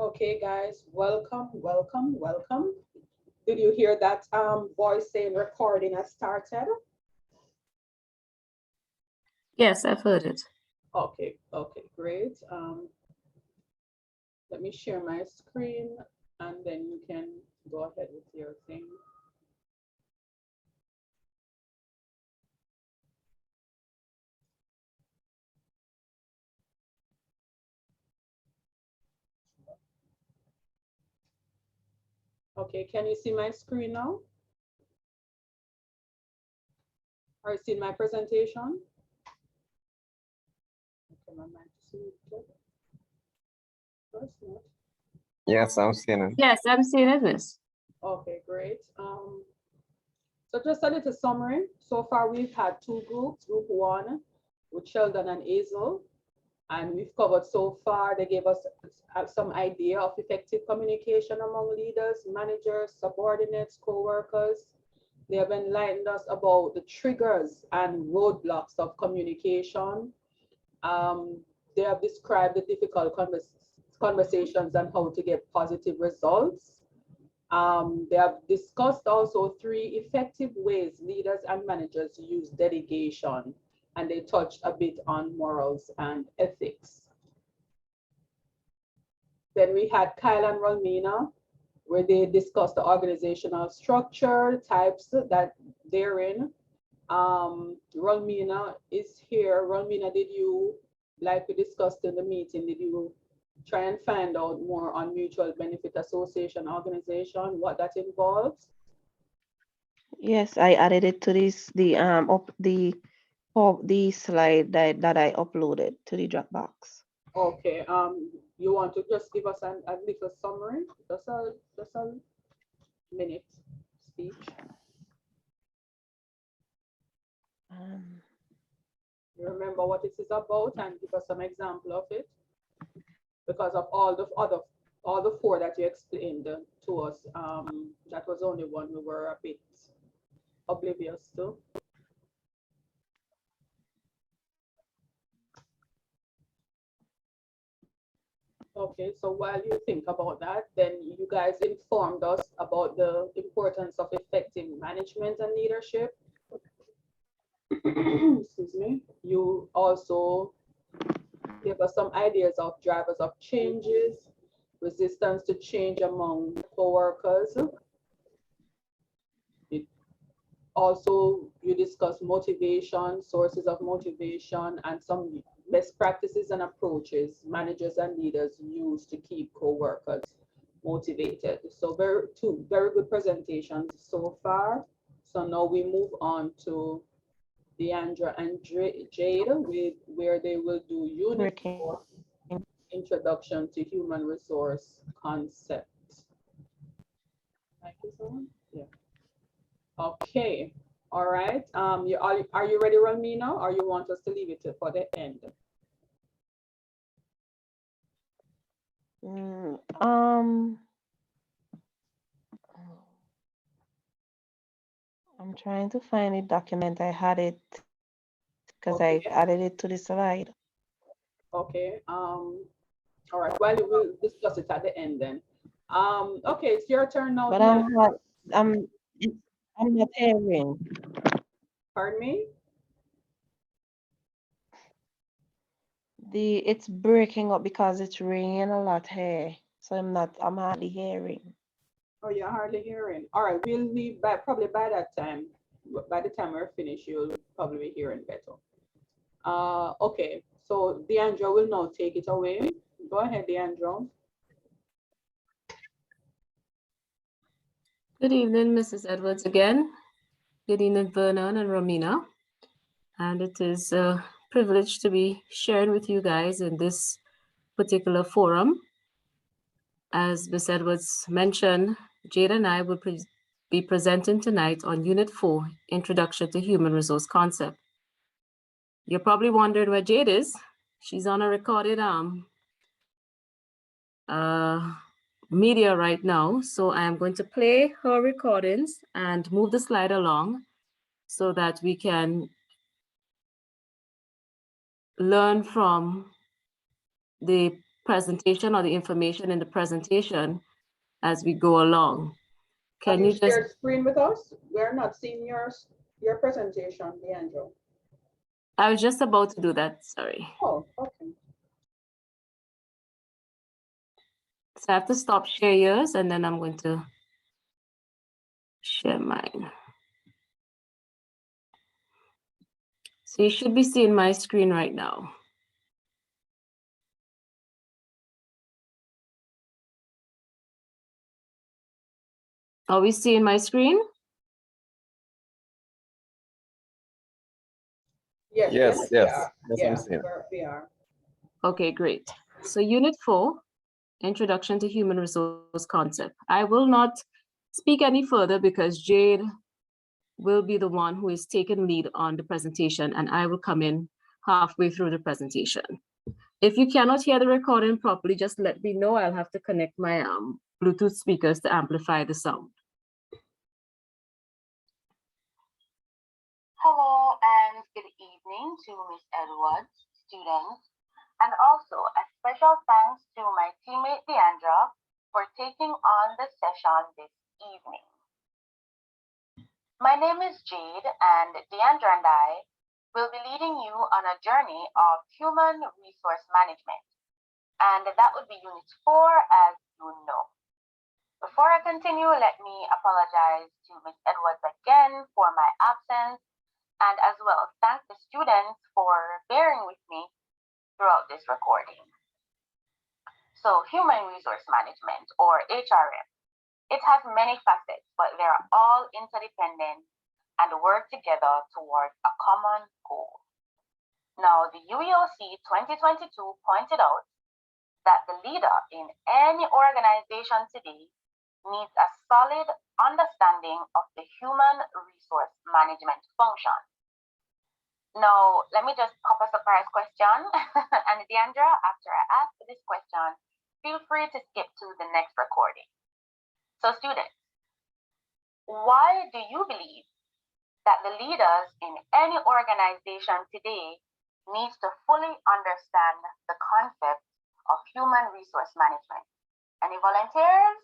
Okay, guys, welcome, welcome, welcome. Did you hear that voice saying recording has started? Yes, I've heard it. Okay, okay, great. Let me share my screen and then you can go ahead with your thing. Okay, can you see my screen now? Are you seeing my presentation? Okay, my mic is muted. First not. Yes, I'm seeing it. Yes, I'm seeing it, miss. Okay, great. So just a little summary. So far, we've had two groups. Group one with Sheldon and Hazel, and we've covered so far. They gave us some idea of effective communication among leaders, managers, subordinates, co-workers. They have enlightened us about the triggers and roadblocks of communication. They have described the difficult conversations and how to get positive results. They have discussed also 3 effective ways leaders and managers use delegation, and they touched a bit on morals and ethics. Then we had Kyle and Romina, where they discussed the organizational structure, types that they're in. Romina is here. Romina, did you, like we discussed in the meeting, did you try and find out more on mutual benefit association organization, what that involves? Yes, I added it to the slide that I uploaded to the Dropbox. Okay, you want to just give us a little summary, just a minute speech. You remember what it is about and give us some example of it? Because of all the 4 that you explained to us, that was only one we were a bit oblivious to. Okay, so while you think about that, then you guys informed us about the importance of effective management and leadership. Excuse me. You also gave us some ideas of drivers of changes, resistance to change among coworkers. Also, you discuss motivation, sources of motivation, and some best practices and approaches managers and leaders use to keep co-workers motivated. So two very good presentations so far. So now we move on to Deandra and Jade, where they will do unit 4, introduction to human resource concept. Mic is on? Yeah. Okay, all right. Are you ready, Romina, or you want us to leave it for the end? I'm trying to find a document. I had it because Okay. I added it to the slide. Okay. All right. Well, we'll discuss it at the end then. Okay, it's your turn now. But I'm not hearing. Pardon me? It's breaking up because it's raining a lot here. So I'm hardly hearing. Oh, you're hardly hearing. All right, we'll leave probably by that time. By the time we're finished, you'll probably be hearing better. Okay, so Deandra will now take it away. Go ahead, Deandra. Good evening, Mrs. Edwards again. Good evening, Vernon and Romina. And it is a privilege to be sharing with you guys in this particular forum. As Ms. Edwards mentioned, Jade and I will be presenting tonight on Unit 4, Introduction to Human Resource Concept. You're probably wondering where Jade is. She's on a recorded media right now. So I am going to play her recordings and move the slide along so that we can learn from the presentation or the information in the presentation as we go along. Have Can you you just, shared screen with us? We're not seeing your presentation, Leandro. I was just about to do that, sorry. Oh, okay. So I have to stop share yours and then I'm going to share mine. So you should be seeing my screen right now. Are we seeing my screen? Yes, Yes, we yes. are. Yes, Yeah, I'm seeing. we are. Okay, great. So Unit 4, Introduction to Human Resource Concept. I will not speak any further because Jade will be the one who is taking lead on the presentation and I will come in halfway through the presentation. If you cannot hear the recording properly, just let me know. I'll have to connect my Bluetooth speakers to amplify the sound. Hello and good evening to Miss Edwards, students, and also a special thanks to my teammate Deandra for taking on the session this evening. My name is Jade and Deandra and I will be leading you on a journey of human resource management, and that would be Unit 4 as you know. Before I continue, let me apologize to Miss Edwards again for my absence, and as well thank the students for bearing with me throughout this recording. So human resource management, or HRM, it has many facets, but they are all interdependent and work together towards a common goal. Now, the UEOC 2022 pointed out that the leader in any organization today needs a solid understanding of the human resource management function. Now, let me just pop a surprise question. And Deandra, after I ask this question, feel free to skip to the next recording. So students, why do you believe that the leaders in any organization today needs to fully understand the concept of human resource management? Any volunteers?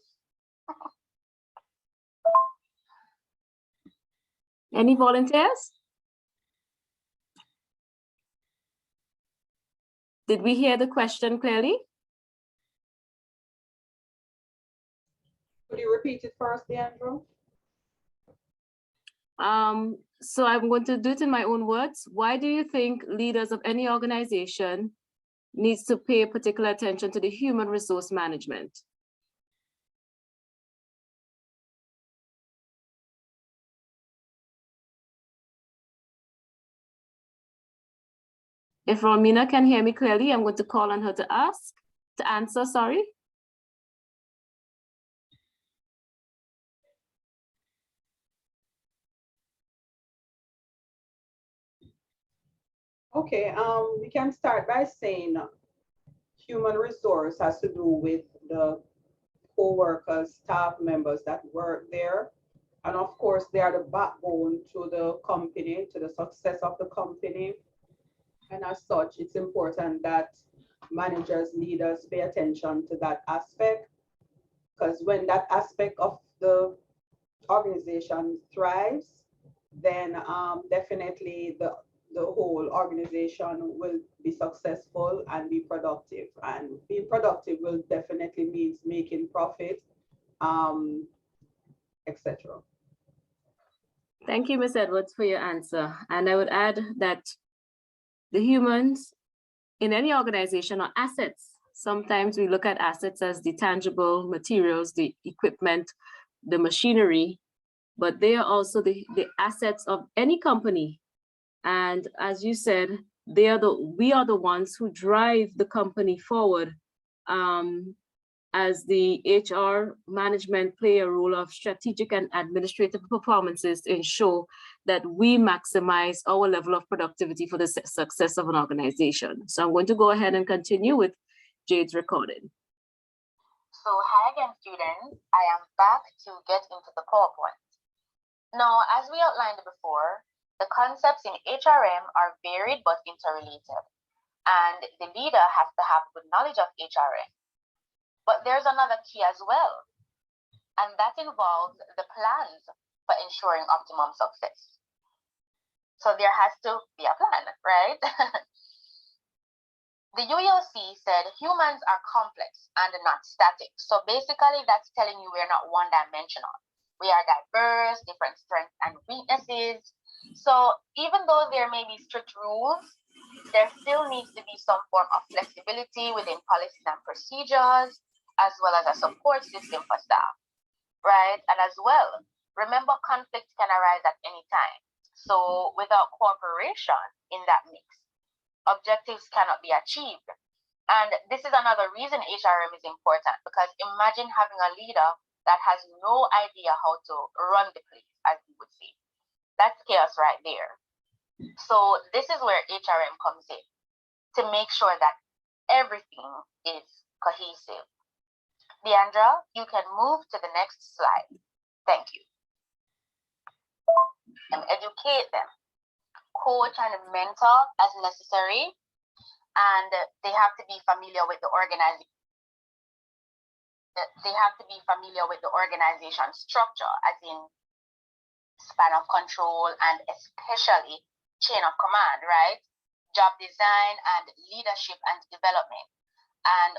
Any volunteers? Did we hear the question clearly? Could you repeat it for us, Leandro? So I'm going to do it in my own words. Why do you think leaders of any organization needs to pay particular attention to the human resource management? If Romina can hear me clearly, I'm going to call on her to answer, sorry. Okay, we can start by saying human resource has to do with the co-workers, staff members that work there. And of course, they are the backbone to the company, to the success of the company. And as such, it's important that managers, leaders pay attention to that aspect, because when that aspect of the organization thrives, then definitely the whole organization will be successful and be productive. And being productive will definitely means making profit, etc. Thank you, Ms. Edwards, for your answer. And I would add that the humans in any organization are assets. Sometimes we look at assets as the tangible materials, the equipment, the machinery, but they are also the assets of any company. And as you said, we are the ones who drive the company forward. As the HR management play a role of strategic and administrative performances to ensure that we maximize our level of productivity for the success of an organization. So I'm going to go ahead and continue with Jade's recording. So hi again, students. I am back to get into the PowerPoint. Now, as we outlined before, the concepts in HRM are varied but interrelated. and the leader has to have good knowledge of HRM. But there's another key as well, and that involves the plans for ensuring optimum success. So there has to be a plan, right? The UEOC said humans are complex and not static. So basically that's telling you we're not one-dimensional. We are diverse, different strengths and weaknesses. So even though there may be strict rules, there still needs to be some form of flexibility within policies and procedures, as well as a support system for staff, right? And as well, remember conflict can arise at any time. So without cooperation in that mix, objectives cannot be achieved. And this is another reason HRM is important, because imagine having a leader that has no idea how to run the place, as you would say. That's chaos right there. So this is where HRM comes in, to make sure that everything is cohesive. Deandra, you can move to the next slide. Thank you. And educate them. Coach and mentor as necessary, and they have to be familiar with the organization. They have to be familiar with the organization structure, as in span of control and especially chain of command, right? Job design and leadership and development, and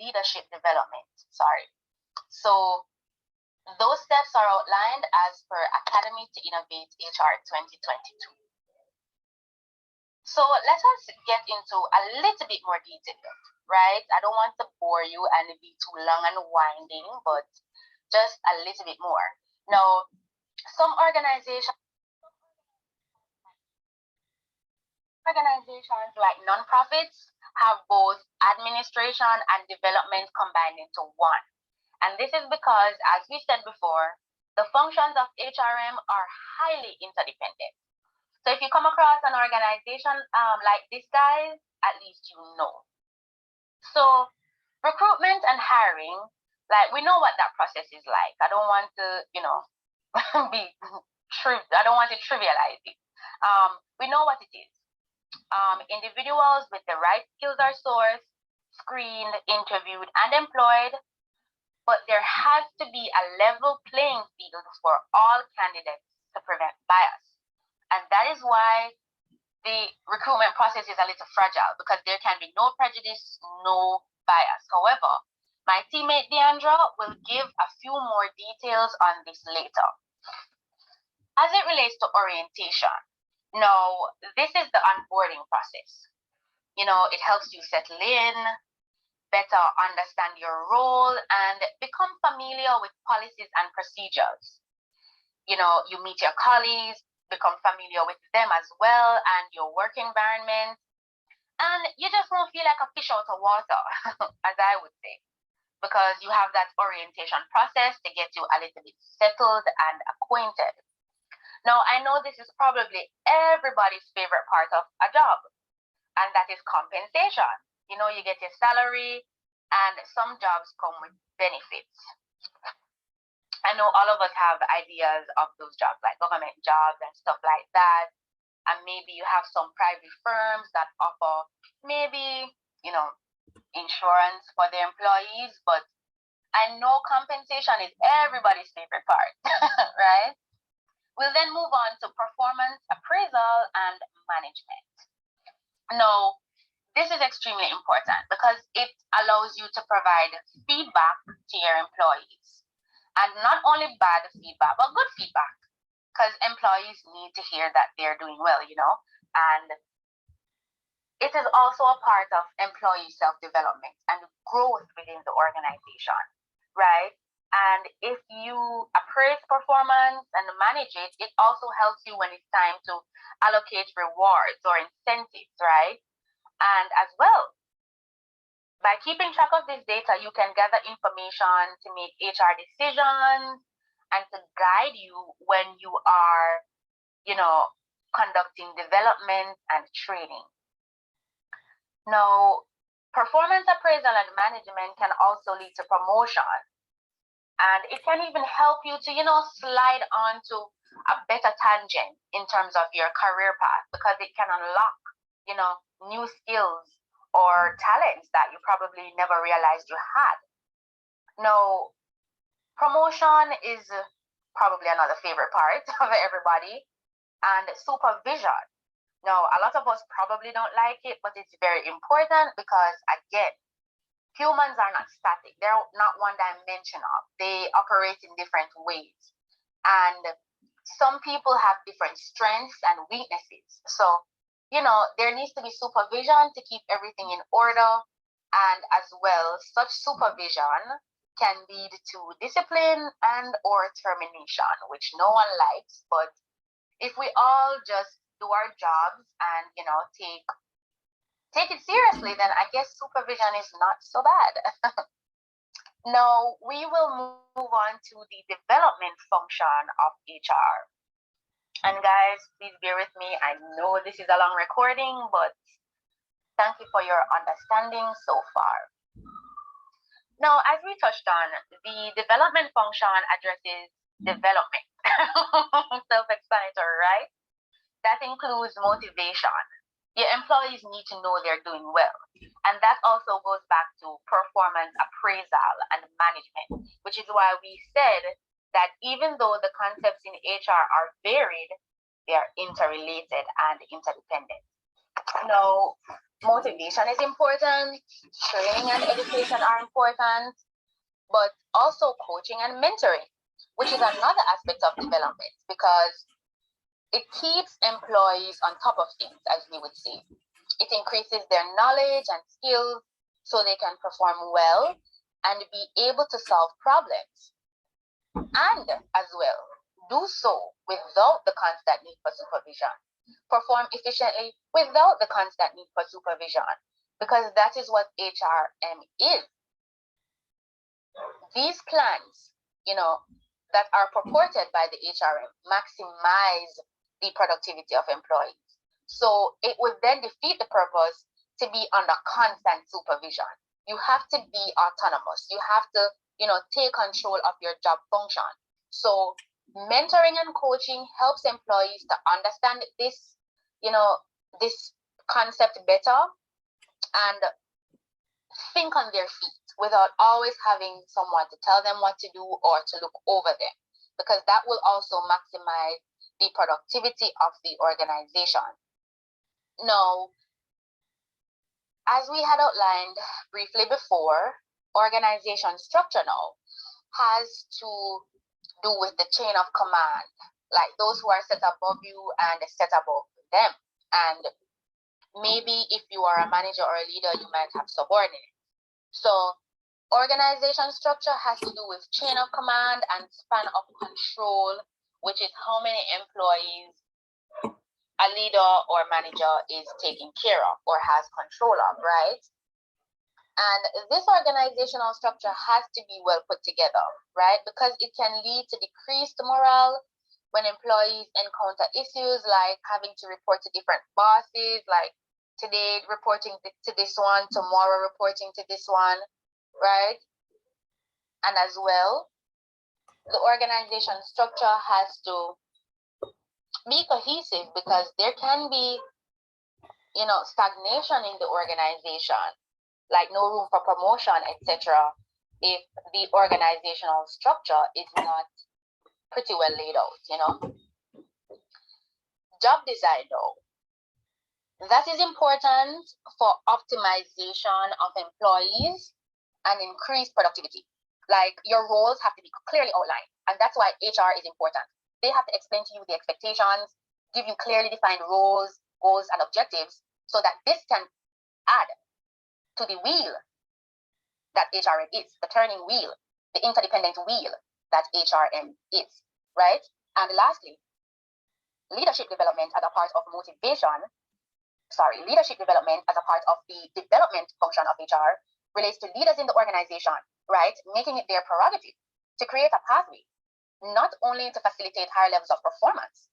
leadership development, sorry. So those steps are outlined as per Academy to Innovate HR 2022. So let us get into a little bit more detail, right? I don't want to bore you and be too long and winding, but just a little bit more. Now, some organizations like nonprofits have both administration and development combined into one. And this is because, as we said before, the functions of HRM are highly interdependent. So if you come across an organization like this, guys, at least you know. So recruitment and hiring, like we know what that process is like. I don't want to, I don't want to trivialize it. We know what it is. Individuals with the right skills are sourced, screened, interviewed, and employed. But there has to be a level playing field for all candidates to prevent bias. And that is why the recruitment process is a little fragile, because there can be no prejudice, no bias. However, my teammate Deandra will give a few more details on this later. As it relates to orientation, now this is the onboarding process. It helps you settle in, better understand your role, and become familiar with policies and procedures. You meet your colleagues, become familiar with them as well, and your work environment, and you just won't feel like a fish out of water, as I would say, because you have that orientation process to get you a little bit settled and acquainted. Now, I know this is probably everybody's favorite part of a job, and that is compensation. You get your salary, and some jobs come with benefits. I know all of us have ideas of those jobs, like government jobs and stuff like that. And maybe you have some private firms that offer maybe, insurance for their employees. But I know compensation is everybody's favorite part, right? We'll then move on to performance appraisal and management. Now, this is extremely important because it allows you to provide feedback to your employees. And not only bad feedback, but good feedback, because employees need to hear that they're doing well, and it is also a part of employee self-development and growth within the organization, right? And if you appraise performance and manage it, it also helps you when it's time to allocate rewards or incentives, right? And as well, by keeping track of this data, you can gather information to make HR decisions and to guide you when you are, conducting development and training. Now, performance appraisal and management can also lead to promotion. And it can even help you to, slide onto a better tangent in terms of your career path, because it can unlock, new skills or talents that you probably never realized you had. Now, promotion is probably another favorite part of everybody, and supervision. Now, a lot of us probably don't like it, but it's very important because, again, humans are not static. They're not one-dimensional. They operate in different ways. And some people have different strengths and weaknesses. So, there needs to be supervision to keep everything in order. And as well, such supervision can lead to discipline and or termination, which no one likes. But if we all just do our jobs and, take it seriously, then I guess supervision is not so bad. Now, we will move on to the development function of HR. And guys, please bear with me. I know this is a long recording, but thank you for your understanding so far. Now, as we touched on, the development function addresses development. Self-explanatory, right? That includes motivation. Your employees need to know they're doing well. And that also goes back to performance appraisal and management, which is why we said that even though the concepts in HR are varied, they are interrelated and interdependent. Now, motivation is important, training and education are important, but also coaching and mentoring, which is another aspect of development because it keeps employees on top of things, as we would say. It increases their knowledge and skills so they can perform well and be able to solve problems. And as well, do so without the constant need for supervision. Perform efficiently without the constant need for supervision, because that is what HRM is. These plans, that are purported by the HRM maximize the productivity of employees. So it would then defeat the purpose to be under constant supervision. You have to be autonomous. You have to, take control of your job function. So mentoring and coaching helps employees to understand this, this concept better and think on their feet without always having someone to tell them what to do or to look over them, because that will also maximize the productivity of the organization. Now, as we had outlined briefly before, organization structure now has to do with the chain of command, like those who are set above you and set above them. And maybe if you are a manager or a leader, you might have subordinates. So organization structure has to do with chain of command and span of control, which is how many employees a leader or manager is taking care of or has control of, right? And this organizational structure has to be well put together, right? Because it can lead to decreased morale when employees encounter issues like having to report to different bosses, like today reporting to this one, tomorrow reporting to this one, right? And as well, the organization structure has to be cohesive because there can be, stagnation in the organization, like no room for promotion, etc., if the organizational structure is not pretty well laid out, Job design, though, that is important for optimization of employees and increased productivity. Like your roles have to be clearly outlined, and that's why HR is important. They have to explain to you the expectations, give you clearly defined roles, goals, and objectives, so that this can add to the wheel that HRM is, the turning wheel, the interdependent wheel that HRM is, right? And lastly, leadership development as a part of leadership development as a part of the development function of HR relates to leaders in the organization, right? Making it their prerogative to create a pathway, not only to facilitate higher levels of performance,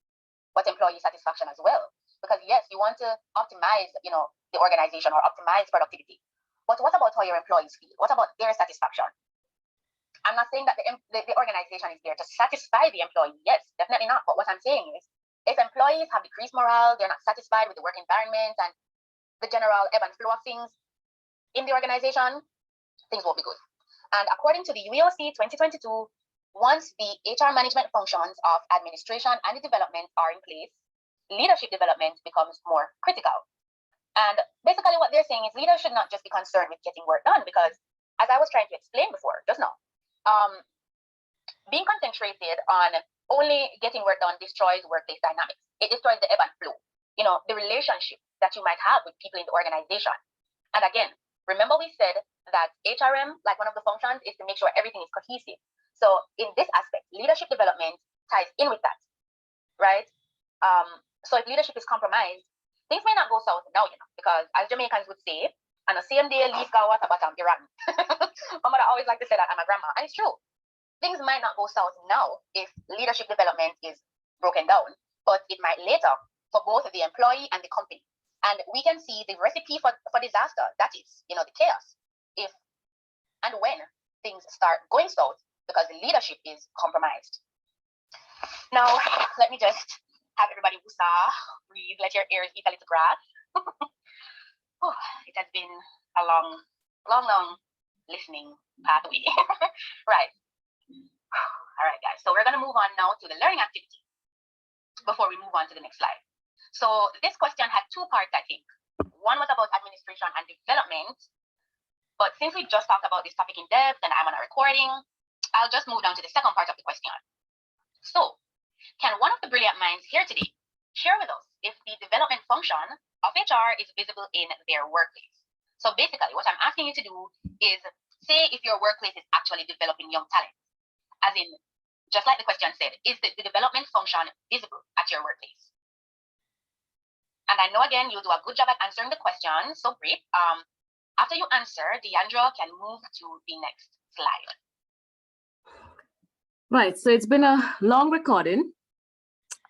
but employee satisfaction as well. Because yes, you want to optimize, the organization or optimize productivity. But what about how your employees feel? What about their satisfaction? I'm not saying that the organization is there to satisfy the employee. Yes, definitely not. But what I'm saying is, if employees have decreased morale, they're not satisfied with the work environment and the general ebb and flow of things, in the organization, things won't be good. And according to the UEOC 2022, once the HR management functions of administration and development are in place, leadership development becomes more critical. And basically what they're saying is leaders should not just be concerned with getting work done, because as I was trying to explain before, just now, being concentrated on only getting work done destroys workplace dynamics. It destroys the ebb and flow, the relationship that you might have with people in the organization. And again, remember we said that HRM, like one of the functions, is to make sure everything is cohesive. So in this aspect, leadership development ties in with that, right? So if leadership is compromised, things may not go south now, because as Jamaicans would say, and the same day leaf go water bottom Iran. My mother always like to say that, and my grandma, and it's true. Things might not go south now if leadership development is broken down, but it might later for both the employee and the company. And we can see the recipe for disaster, that is, the chaos, if and when things start going south because the leadership is compromised. Now, let me just have everybody woosah, breathe, let your ears eat a little grass. It has been a long listening pathway. Right. All right, guys. So we're going to move on now to the learning activity before we move on to the next slide. So this question had two parts, I think. One was about administration and development. But since we just talked about this topic in depth and I'm on a recording, I'll just move down to the second part of the question. So, can one of the brilliant minds here today share with us if the development function of HR is visible in their workplace? So basically, what I'm asking you to do is say if your workplace is actually developing young talent, as in, just like the question said, is the development function visible at your workplace? And I know, again, you'll do a good job at answering the question, so great. After you answer, Deandra can move to the next slide. Right, so it's been a long recording,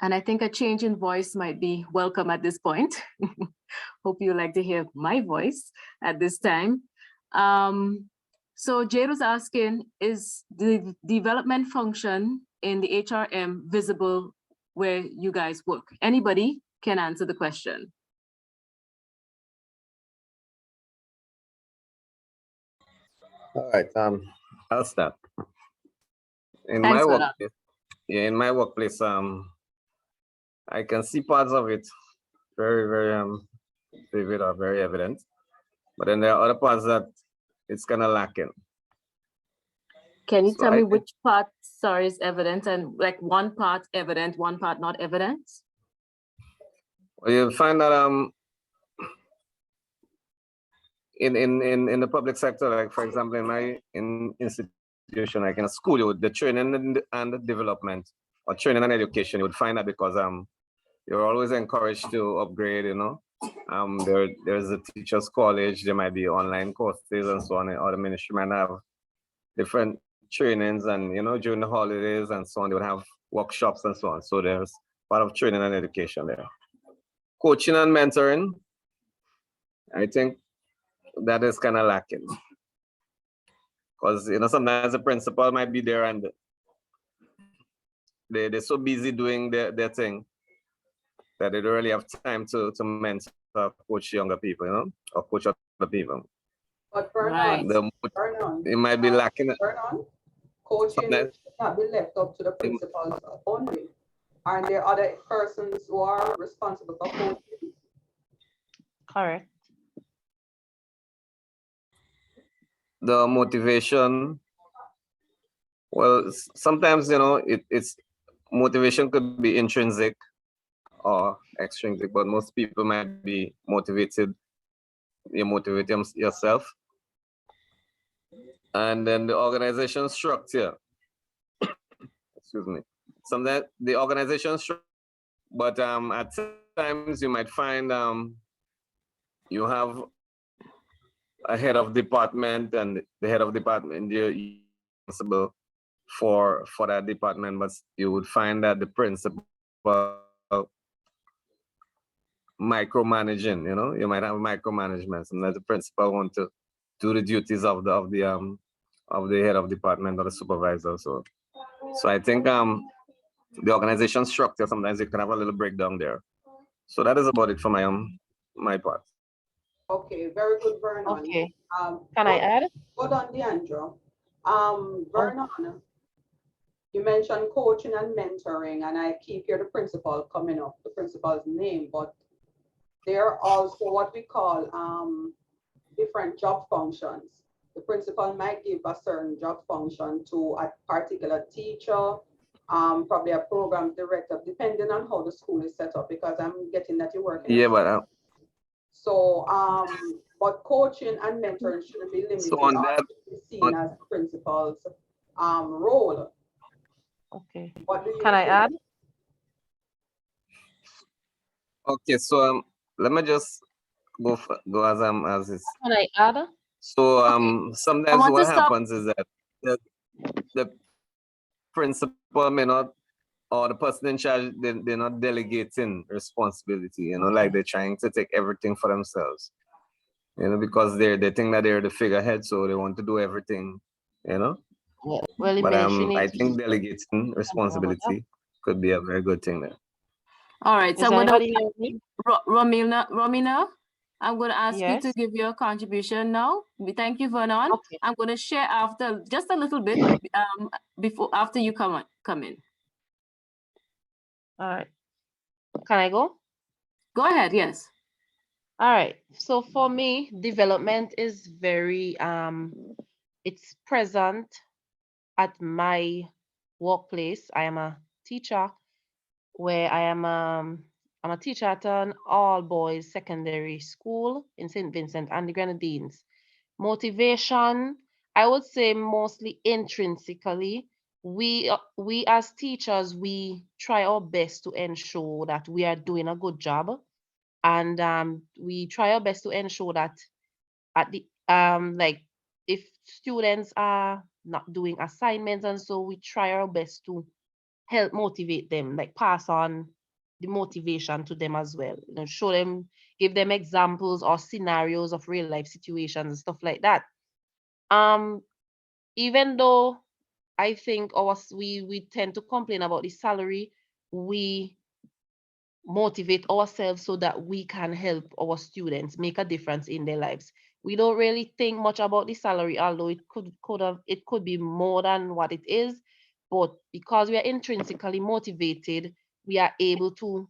and I think a change in voice might be welcome at this point. Hope you like to hear my voice at this time. So Jade was asking, is the development function in the HRM visible where you guys work? Anybody can answer the question. All right. I'll start. In Thanks my for that. workplace, in my workplace, I can see parts of it very, very vivid or very evident. But then there are other parts that it's kind of lacking. Can you So tell I me think- which part, sorry, is evident, and like one part evident, one part not evident? Well, you'll find that in the public sector, like for example, in my institution, like in a school, the training and the development or training and education, you would find that because you're always encouraged to upgrade, there's a teachers college, there might be online courses and so on, or the ministry might have different trainings, and during the holidays and so on, they would have workshops and so on. So there's part of training and education there. Coaching and mentoring, I think that is kind of lacking. Because sometimes the principal might be there and they're so busy doing their thing that they don't really have time to mentor, coach younger people, or coach other people. But Right. Vernon, It might be lacking. Vernon, coaching Sometimes- should not be left up to the principals only. Aren't there other persons who are responsible for coaching? Correct. The motivation, well, sometimes it's motivation could be intrinsic or extrinsic, but most people might be motivated. You motivate yourself. And then the organization structure, excuse me, sometimes the organization structure, but at times you might find you have a head of department, and the head of department, you're responsible for that department, but you would find that the principal micromanaging, you might have micromanagement, and that the principal want to do the duties of the head of department or the supervisor. So I think the organization structure, sometimes you can have a little breakdown there. So that is about it for my part. Okay, very good, Vernon. Okay. Um, Can I hold, add? hold on, Deandra. Oh, Vernon, you mentioned coaching and mentoring, and I keep here the principal coming up, the principal's name, but there are also what we call different job functions. The principal might give a certain job function to a particular teacher, probably a program director, depending on how the school is set up, because I'm getting that you're working in Yeah, a but so, but coaching and mentoring shouldn't be so limited on or that, should be seen as the principal's role. okay. What do you Can I think? add? okay, so let me just go as is. Can I add? So I sometimes want to what stop. happens is that the principal may not, or the person in charge, they're not delegating responsibility, like they're trying to take everything for themselves, because they think that they're the figurehead, so they want to do everything, Well, but eventually, I think delegating responsibility could be a very good thing there. All right, so is I'm going to anybody hearing me? Romina, I'm going to ask you to Yes. give your contribution now. We thank you, Vernon. Okay. I'm going to share after just a little bit after you come in. All right. Can I go? Go ahead. Yes. All right. So for me, development is very it's present at my workplace. I am a teacher where I'm a teacher at an all boys secondary school in St. Vincent and the Grenadines. Motivation, I would say mostly intrinsically. We as teachers, we try our best to ensure that we are doing a good job, and we try our best to ensure that at the like if students are not doing assignments, and so we try our best to help motivate them, like pass on the motivation to them as well. Show them, give them examples or scenarios of real life situations and stuff like that. Um, Even though I think we tend to complain about the salary, we motivate ourselves so that we can help our students make a difference in their lives. We don't really think much about the salary, although it could be more than what it is, but because we are intrinsically motivated, we are able to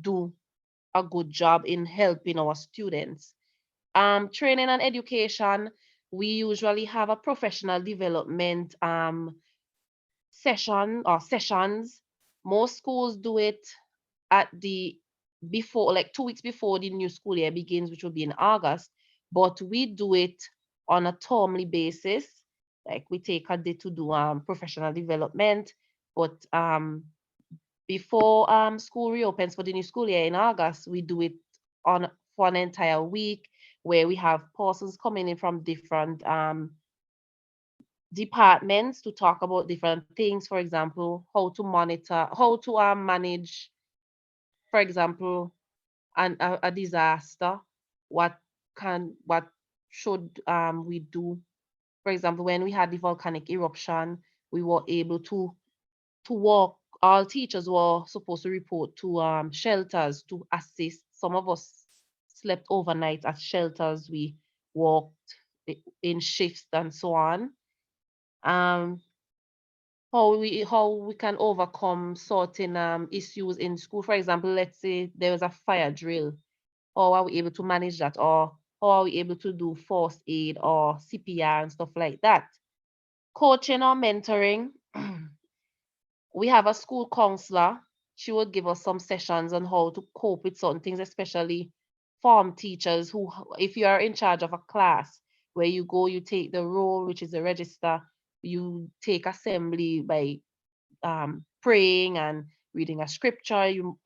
do a good job in helping our students. Training and education, we usually have a professional development sessions. Most schools do it at the before, like 2 weeks before the new school year begins, which will be in August. But we do it on a termly basis. Like we take a day to do professional development. But before school reopens for the new school year in August, we do it on for an entire week where we have persons coming in from different departments to talk about different things. For example, how to monitor, how to manage, for example, a disaster. What should we do? For example, when we had the volcanic eruption, we were able to walk. All teachers were supposed to report to shelters to assist. Some of us slept overnight at shelters. We walked in shifts and so on. Um, how we can overcome certain issues in school. For example, let's say there was a fire drill. How are we able to manage that? Or how are we able to do first aid or CPR and stuff like that? Coaching or mentoring. We have a school counselor. She would give us some sessions on how to cope with certain things, especially form teachers who, if you are in charge of a class where you go, you take the roll, which is the register, you take assembly by praying and reading a scripture, you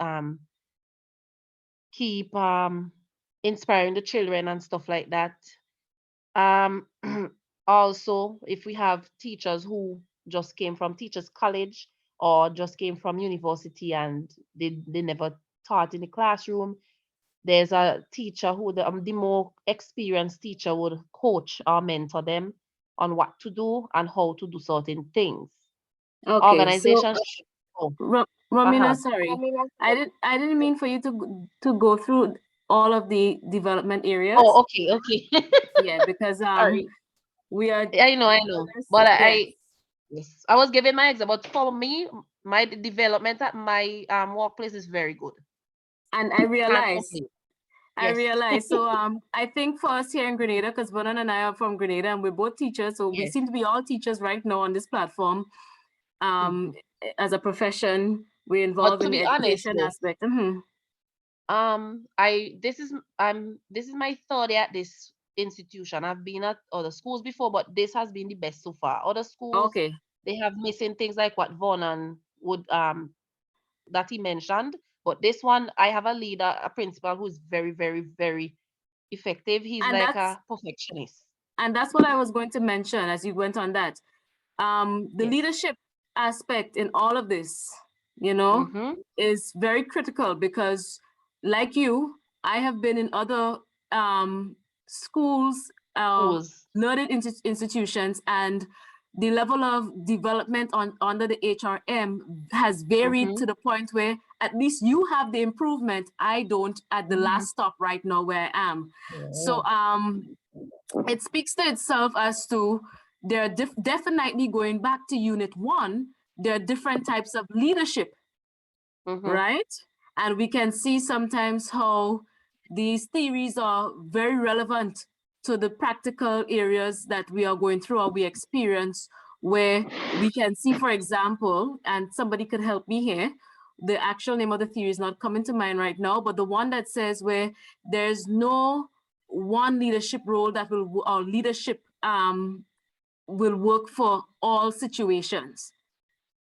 keep inspiring the children and stuff like that. Um, Also, if we have teachers who just came from teachers college or just came from university and they never taught in the classroom, there's a teacher who the more experienced teacher would coach or mentor them on what to do and how to do certain things. Okay. So, Organizations. Oh, Romina, uh-huh. sorry, I didn't mean for you to go through all of the development areas. Oh, okay, okay. Yeah, because Sorry. we are. I know. But Yes. yes, I was giving my example. For me, my development at my workplace is very good. And I Can't realize. complain. I Yes. realize. So I think for us here in Grenada, because Vernon and I are from Grenada and we're both teachers, so we Yes. seem to be all teachers right now on this platform. Mhm. As a profession, we're But involved to in the be honest, education though, aspect. this is my third year at this institution. I've been at other schools before, but this has been the best so far. Other schools, Okay. they have missing things like what Vernon would that he mentioned. But this one, I have a leader, a principal who's very, very, very effective. He's And like that's a perfectionist. what I was going to mention as you went on that. The Yes. leadership aspect in all of this, you know, Mm-hmm. is very critical because, like you, I have been in other schools, Schools. learning institutions, and the level of development under the HRM has varied Mm-hmm. to the point where at least you have the improvement. I don't at the last stop right now where I am. So it speaks to itself as to there are definitely going back to unit 1, there are different types of leadership, right? And we can see sometimes how these theories are very relevant to the practical areas that we are going through or we experience, where we can see, for example, and somebody could help me here, the actual name of the theory is not coming to mind right now, but the one that says where there's no one leadership role that will, or leadership will work for all situations.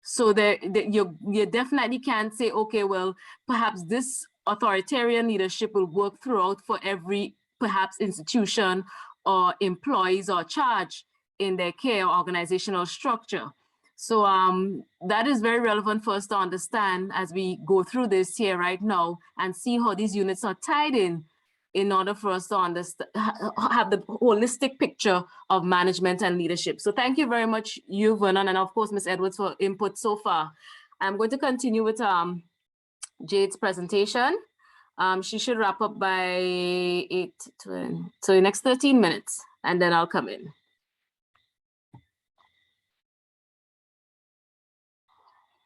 So you definitely can't say, okay, well, perhaps this authoritarian leadership will work throughout for every perhaps institution or employees or charge in their care or organizational structure. So that is very relevant for us to understand as we go through this here right now and see how these units are tied in order for us to understand, have the holistic picture of management and leadership. So thank you very much, you, Vernon, and of course, Ms. Edwards, for input so far. I'm going to continue with Jade's presentation. She should wrap up by 8:20, so the next 13 minutes, and then I'll come in.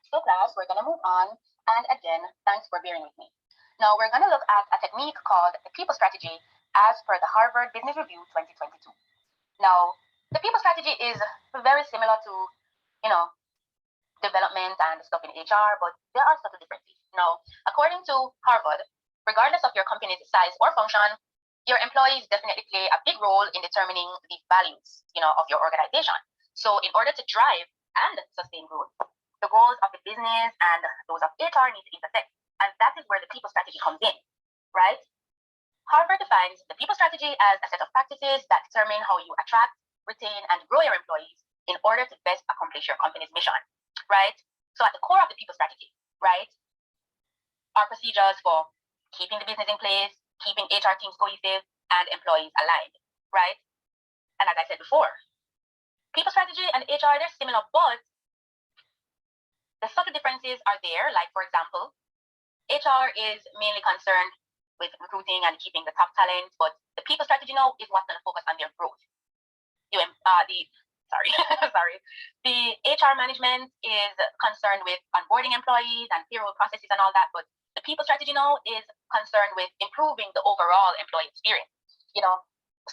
So class, we're gonna move on. And again, thanks for bearing with me. Now we're gonna look at a technique called the people strategy as per the Harvard Business Review 2022. Now, the people strategy is very similar to, development and stuff in HR, but there are subtle differences. Now, according to Harvard, regardless of your company's size or function, your employees definitely play a big role in determining the values, of your organization. So in order to drive and sustain growth, the goals of the business and those of HR need to intersect. And that is where the people strategy comes in, right? Harvard defines the people strategy as a set of practices that determine how you attract, retain, and grow your employees in order to best accomplish your company's mission, right? So at the core of the people strategy, right, are procedures for keeping the business in place, keeping HR teams cohesive, and employees aligned, right? And as I said before, people strategy and HR, they're similar, but the subtle differences are there. Like, for example, HR is mainly concerned with recruiting and keeping the top talent, but the people strategy now is what's going to focus on their growth. The HR management is concerned with onboarding employees and payroll processes and all that, but the people strategy now is concerned with improving the overall employee experience.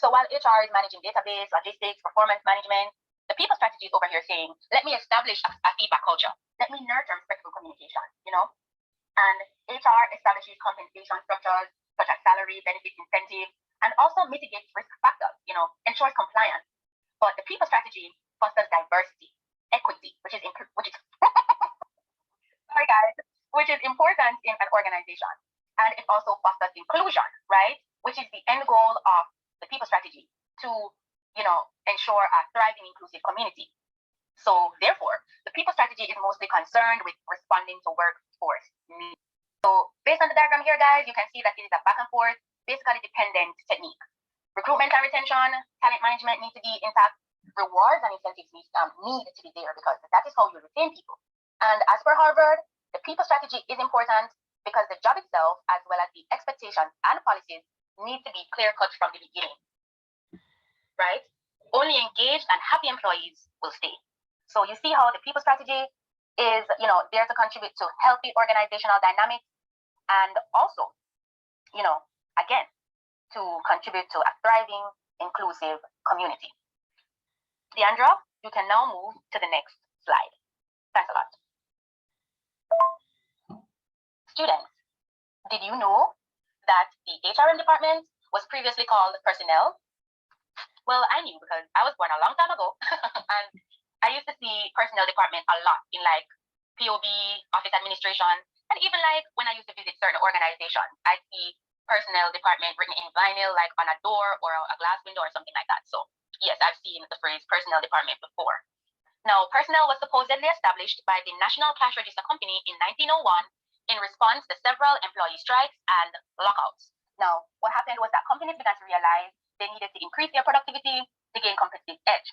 So while HR is managing database, logistics, performance management, the people strategy is over here saying, let me establish a feedback culture. Let me nurture respectful communication, and HR establishes compensation structures such as salary, benefits, incentives, and also mitigates risk factors, ensures compliance. But the people strategy fosters diversity, equity, which is sorry guys, which is important in an organization. And it also fosters inclusion, right? Which is the end goal of the people strategy to, ensure a thriving, inclusive community. So therefore, the people strategy is mostly concerned with responding to workforce needs. So based on the diagram here, guys, you can see that it is a back and forth, basically dependent technique. Recruitment and retention, talent management need to be intact. Rewards and incentives need to be there because that is how you retain people. And as per Harvard, the people strategy is important, because the job itself, as well as the expectations and policies, need to be clear-cut from the beginning, right? Only engaged and happy employees will stay. So you see how the people strategy is, there to contribute to healthy organizational dynamics, and also, again, to contribute to a thriving, inclusive community. Deandra, you can now move to the next slide. Thanks a lot. Students, did you know that the HRM department was previously called personnel? Well, I knew because I was born a long time ago, and I used to see personnel department a lot in like POB, office administration, and even like when I used to visit certain organizations, I see personnel department written in vinyl, like on a door or a glass window or something like that. So yes, I've seen the phrase personnel department before. Now, personnel was supposedly established by the National Cash Register Company in 1901 in response to several employee strikes and lockouts. Now, what happened was that companies began to realize they needed to increase their productivity to gain competitive edge.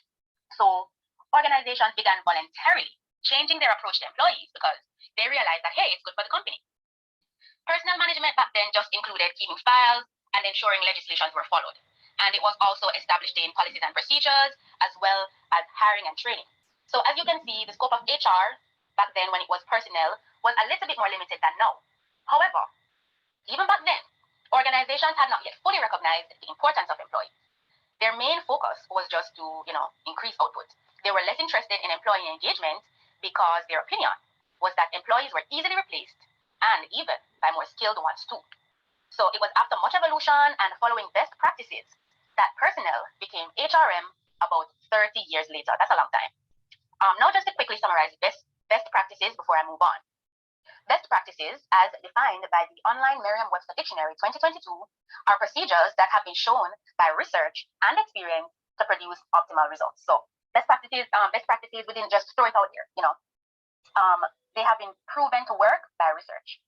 So organizations began voluntarily changing their approach to employees because they realized that, hey, it's good for the company. Personnel management back then just included keeping files and ensuring legislations were followed. And it was also established in policies and procedures, as well as hiring and training. So as you can see, the scope of HR back then when it was personnel was a little bit more limited than now. However, even back then, organizations had not yet fully recognized the importance of employees. Their main focus was just to, increase output. They were less interested in employee engagement because their opinion was that employees were easily replaced and even by more skilled ones too. So it was after much evolution and following best practices that personnel became HRM about 30 years later. That's a long time. Now just to quickly summarize best practices before I move on. Best practices, as defined by the online Merriam-Webster Dictionary 2022, are procedures that have been shown by research and experience to produce optimal results. So best practices, we didn't just throw it out there, they have been proven to work by research.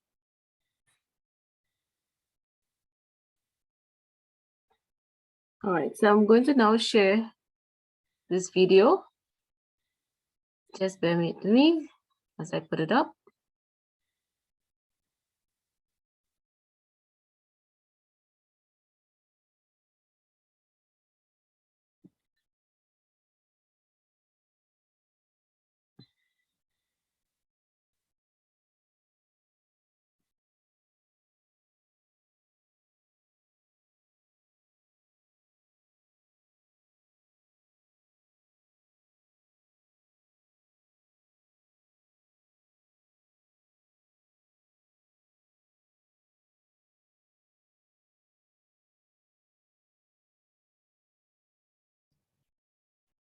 All right, so I'm going to now share this video. Just bear with me as I put it up.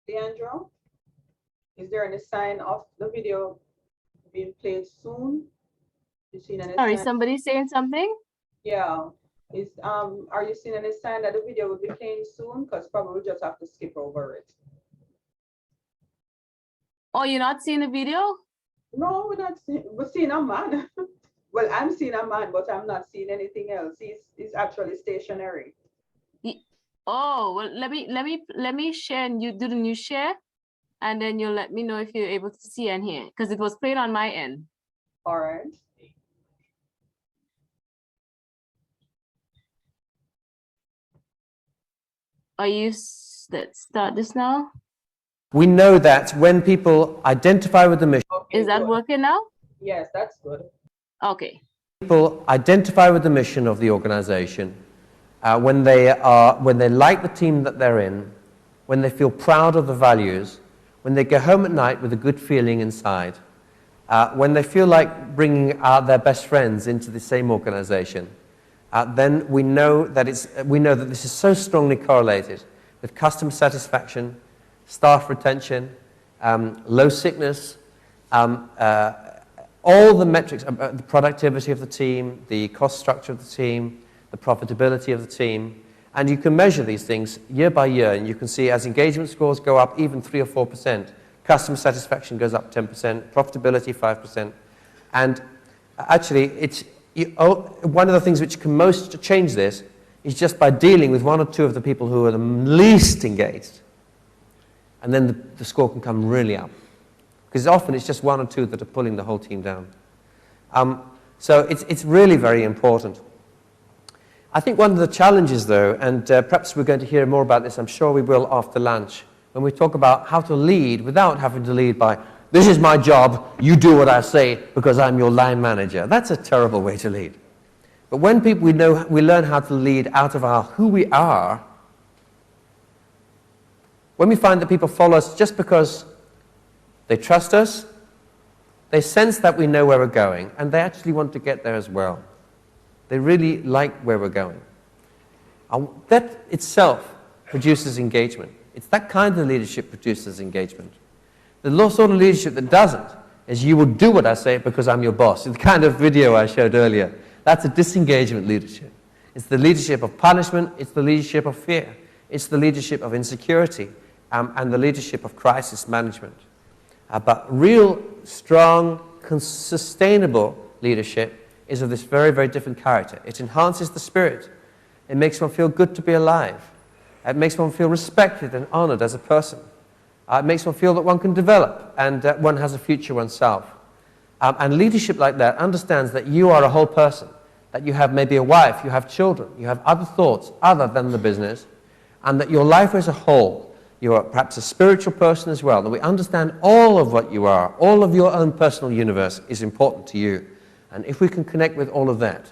Deandra, is there any sign of the video being played soon? You seen any Sorry, sign? somebody saying something? Yeah. Are you seeing any sign that the video will be playing soon? Because probably we'll just have to skip over it. Oh, you're not seeing the video? No, we're not seeing. We're seeing a man. Well, I'm seeing a man, but I'm not seeing anything else. He's actually stationary. Oh, well, let me share and you do the new share, and then you'll let me know if you're able to see and hear, because it was played on my end. All right. Let's start this now. We know that when people identify with the mission, Okay, Is that good. working now? Yes, that's good. Okay. people identify with the mission of the organization, when they like the team that they're in, when they feel proud of the values, when they go home at night with a good feeling inside, when they feel like bringing their best friends into the same organization, then we know that this is so strongly correlated with customer satisfaction, staff retention, low sickness, all the metrics, the productivity of the team, the cost structure of the team, the profitability of the team, and you can measure these things year by year, and you can see as engagement scores go up even 3 or 4%, customer satisfaction goes up 10%, profitability 5%, and actually one of the things which can most change this is just by dealing with 1 or 2 of the people who are the least engaged, and then the score can come really up. Because often it's just 1 or 2 that are pulling the whole team down. So it's really very important. I think one of the challenges, though, and perhaps we're going to hear more about this, I'm sure we will after lunch, when we talk about how to lead without having to lead by, this is my job, you do what I say because I'm your line manager. That's a terrible way to lead. But when we learn how to lead out of who we are, when we find that people follow us just because they trust us, they sense that we know where we're going, and they actually want to get there as well. They really like where we're going. And that itself produces engagement. It's that kind of leadership produces engagement. The sort of leadership that doesn't is you will do what I say because I'm your boss. The kind of video I showed earlier, that's a disengagement leadership. It's the leadership of punishment. It's the leadership of fear. It's the leadership of insecurity and the leadership of crisis management. But real, strong, sustainable leadership is of this very, very different character. It enhances the spirit. It makes one feel good to be alive. It makes one feel respected and honored as a person. It makes one feel that one can develop and that one has a future oneself. And leadership like that understands that you are a whole person, that you have maybe a wife, you have children, you have other thoughts other than the business, and that your life as a whole, you are perhaps a spiritual person as well, that we understand all of what you are, all of your own personal universe is important to you. And if we can connect with all of that,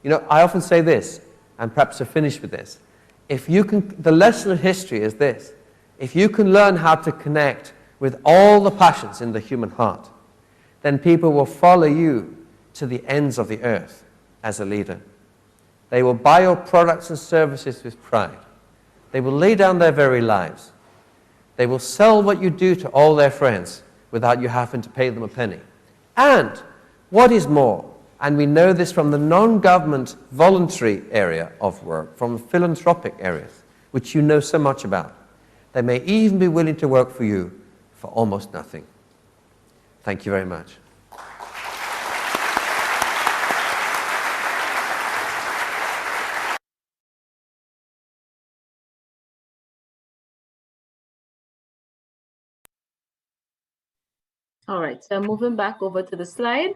you know, I often say this, and perhaps to finish with this, the lesson of history is this: if you can learn how to connect with all the passions in the human heart, then people will follow you to the ends of the earth as a leader. They will buy your products and services with pride. They will lay down their very lives. They will sell what you do to all their friends without you having to pay them a penny. And what is more, and we know this from the non-government voluntary area of work, from the philanthropic areas, which you know so much about, they may even be willing to work for you for almost nothing. Thank you very much. All right, so moving back over to the slide.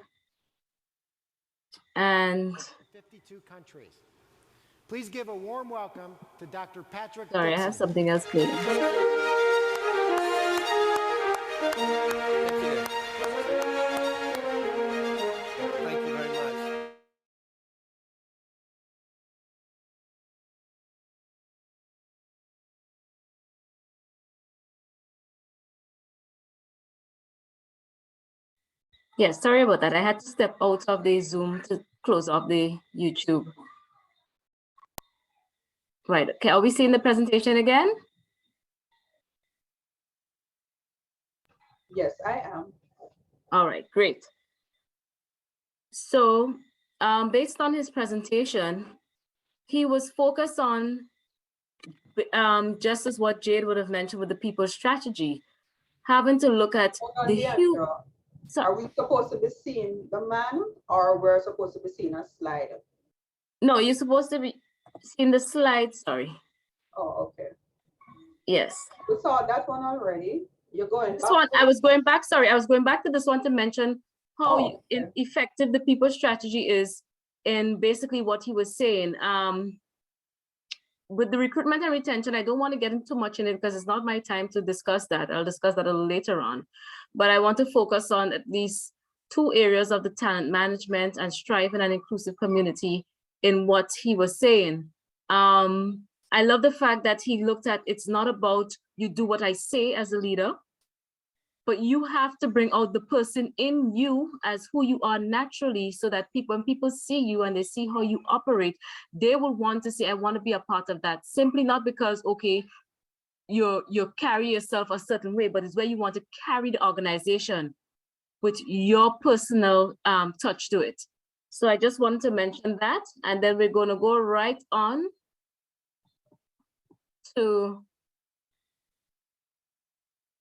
And 52 countries. Please give a warm welcome to Dr. Patrick sorry, Dixon. I have something else playing. Thank you. Thank you very much. Yes, sorry about that. I had to step out of the Zoom to close off the YouTube. Right, okay, are we seeing the presentation again? Yes, I am. All right, great. So based on his presentation, he was focused on just as what Jade would have mentioned with the people's strategy, having to look at Hold on, the huge. Deandra. So, Are we supposed to be seeing the man, or we're supposed to be seeing a slide? no, you're supposed to be seeing the slide, sorry. Oh, okay. Yes. We saw that one already. You're going This back one, to I was going back to this one to mention how Oh, okay. effective the people's strategy is in basically what he was saying. With the recruitment and retention, I don't want to get into too much in it because it's not my time to discuss that. I'll discuss that a little later on. But I want to focus on at least two areas of the talent management and striving an inclusive community in what he was saying. I love the fact that he looked at it's not about you do what I say as a leader, but you have to bring out the person in you as who you are naturally, so that when people see you and they see how you operate, they will want to say, I want to be a part of that. Simply not because, okay, you carry yourself a certain way, but it's where you want to carry the organization with your personal touch to it. So I just wanted to mention that, and then we're going to go right on to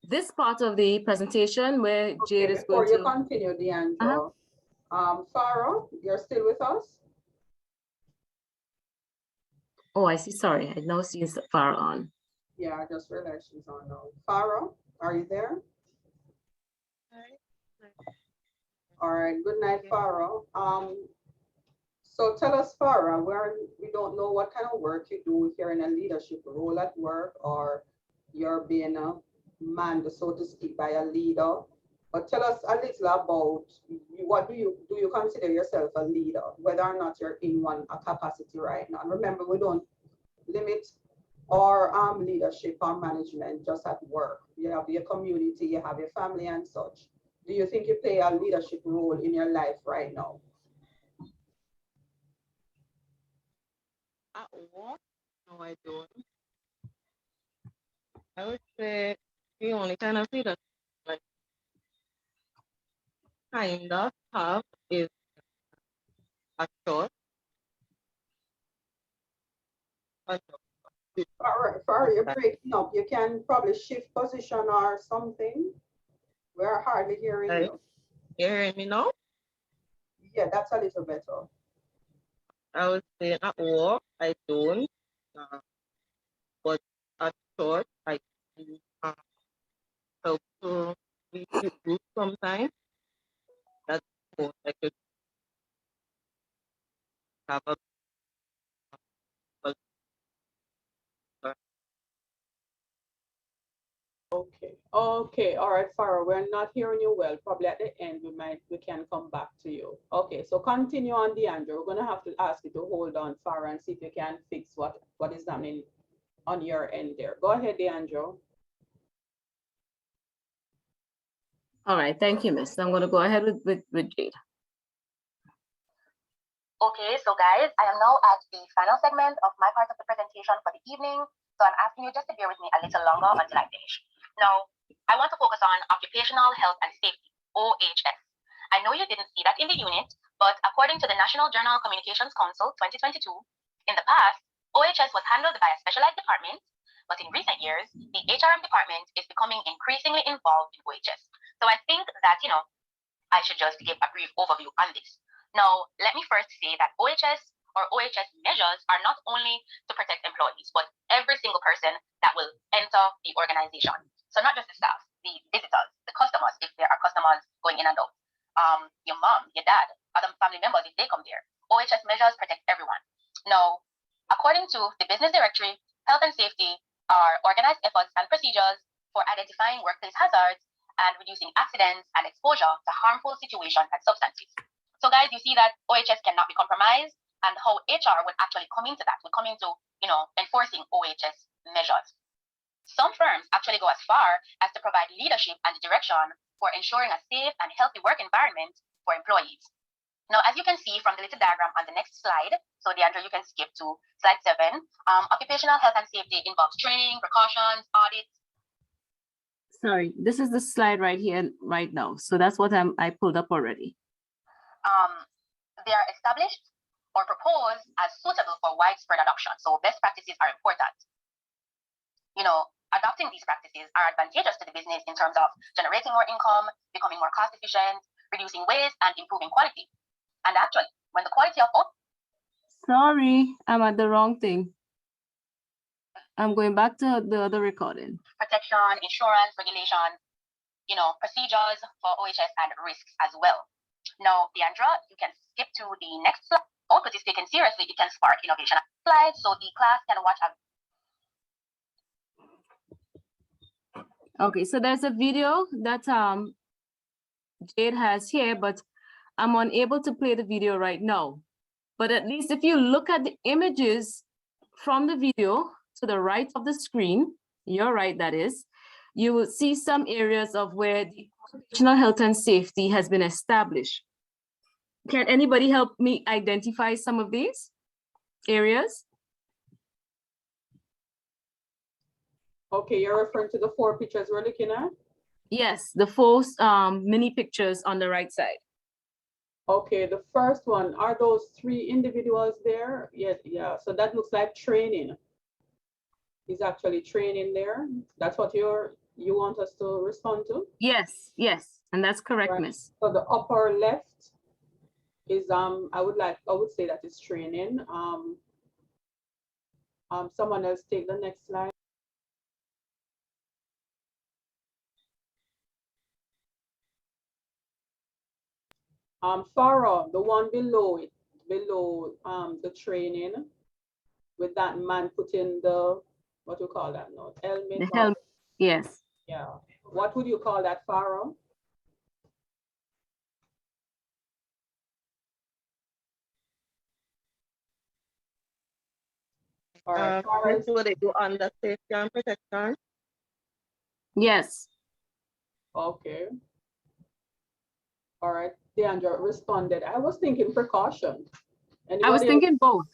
this part of the presentation where Jade is Before going you to continue, Deandra, Farah, you're still with us? Oh, I see. Sorry, I now see Farah on. Yeah, I just realized she's on now. Farah, are you there? All right, good night, Farah. So tell us, Farah, we don't know what kind of work you do, if you're in a leadership role at work or you're being manned, so to speak, by a leader. But tell us a little about what do you consider yourself a leader, whether or not you're in a capacity right now. And remember, we don't limit our leadership or management just at work. You have your community, you have your family and such. Do you think you play a leadership role in your life right now? At work, no, I don't. I would say the only kind of leadership I kind of have is a church. Farah, you're breaking up. You can probably shift position or something. We're hardly hearing Right? you. You hearing me now? Yeah, that's a little better. I would say at work, I don't. Uh, but at church, I do help to lead the group sometimes. That's what I could have a Okay, all right, Farah, we're not hearing you well. Probably at the end we can come back to you. Okay, so continue on, DeAndre. We're gonna have to ask you to hold on, Farah, and see if you can fix what is happening on your end there. Go ahead, DeAndre. All right, thank you, Miss. I'm going to go ahead with Jade. Okay, so guys, I am now at the final segment of my part of the presentation for the evening. So I'm asking you just to bear with me a little longer until I finish. Now, I want to focus on occupational health and safety, OHS. I know you didn't see that in the unit, but according to the National Journal Communications Council 2022, in the past, OHS was handled by a specialized department, but in recent years, the HRM department is becoming increasingly involved in OHS. So I think that, I should just give a brief overview on this. Now, let me first say that OHS or OHS measures are not only to protect employees, but every single person that will enter the organization. So not just the staff, the visitors, the customers, if there are customers going in and out, your mom, your dad, other family members, if they come there. OHS measures protect everyone. Now, according to the business directory, health and safety are organized efforts and procedures for identifying workplace hazards and reducing accidents and exposure to harmful situations and substances. So guys, you see that OHS cannot be compromised, and how HR would actually come into that, would come into, enforcing OHS measures. Some firms actually go as far as to provide leadership and direction for ensuring a safe and healthy work environment for employees. Now, as you can see from the little diagram on the next slide, so DeAndre, you can skip to slide 7. Occupational health and safety involves training, precautions, audits. Sorry, this is the slide right here, right now. So that's what I pulled up already. They are established or proposed as suitable for widespread adoption. So best practices are important. Adopting these practices are advantageous to the business in terms of generating more income, becoming more cost efficient, reducing waste, and improving quality. And actually, when the quality of Sorry, I'm at the wrong thing. I'm going back to the other recording. Protection, insurance, regulation, procedures for OHS and risks as well. Now, Deandra, you can skip to the next slide. Output is taken seriously, it can spark innovation. Slide, so the class can watch a Okay, so there's a video that Jade has here, but I'm unable to play the video right now. But at least if you look at the images from the video to the right of the screen, your right that is, you will see some areas of where the occupational health and safety has been established. Can anybody help me identify some of these areas? Okay, you're referring to the 4 pictures we're looking at? Yes, the 4 mini pictures on the right side. Okay, the first one, are those 3 individuals there? Yeah, so that looks like training. Is actually training there. That's what you want us to respond to? Yes, and that's correct, Right. Miss. So the upper left is I would say that is training. Someone else take the next slide. Farah, the one below it, below the training, with that man putting the, what do you call that now? Helmet The on. help. Yes. Yeah. What would you call that, Farah? All right, Farah is, Would it go under safety and protection? Yes. okay. All right, Deandra responded. I was thinking precaution. I was Anybody else? thinking both.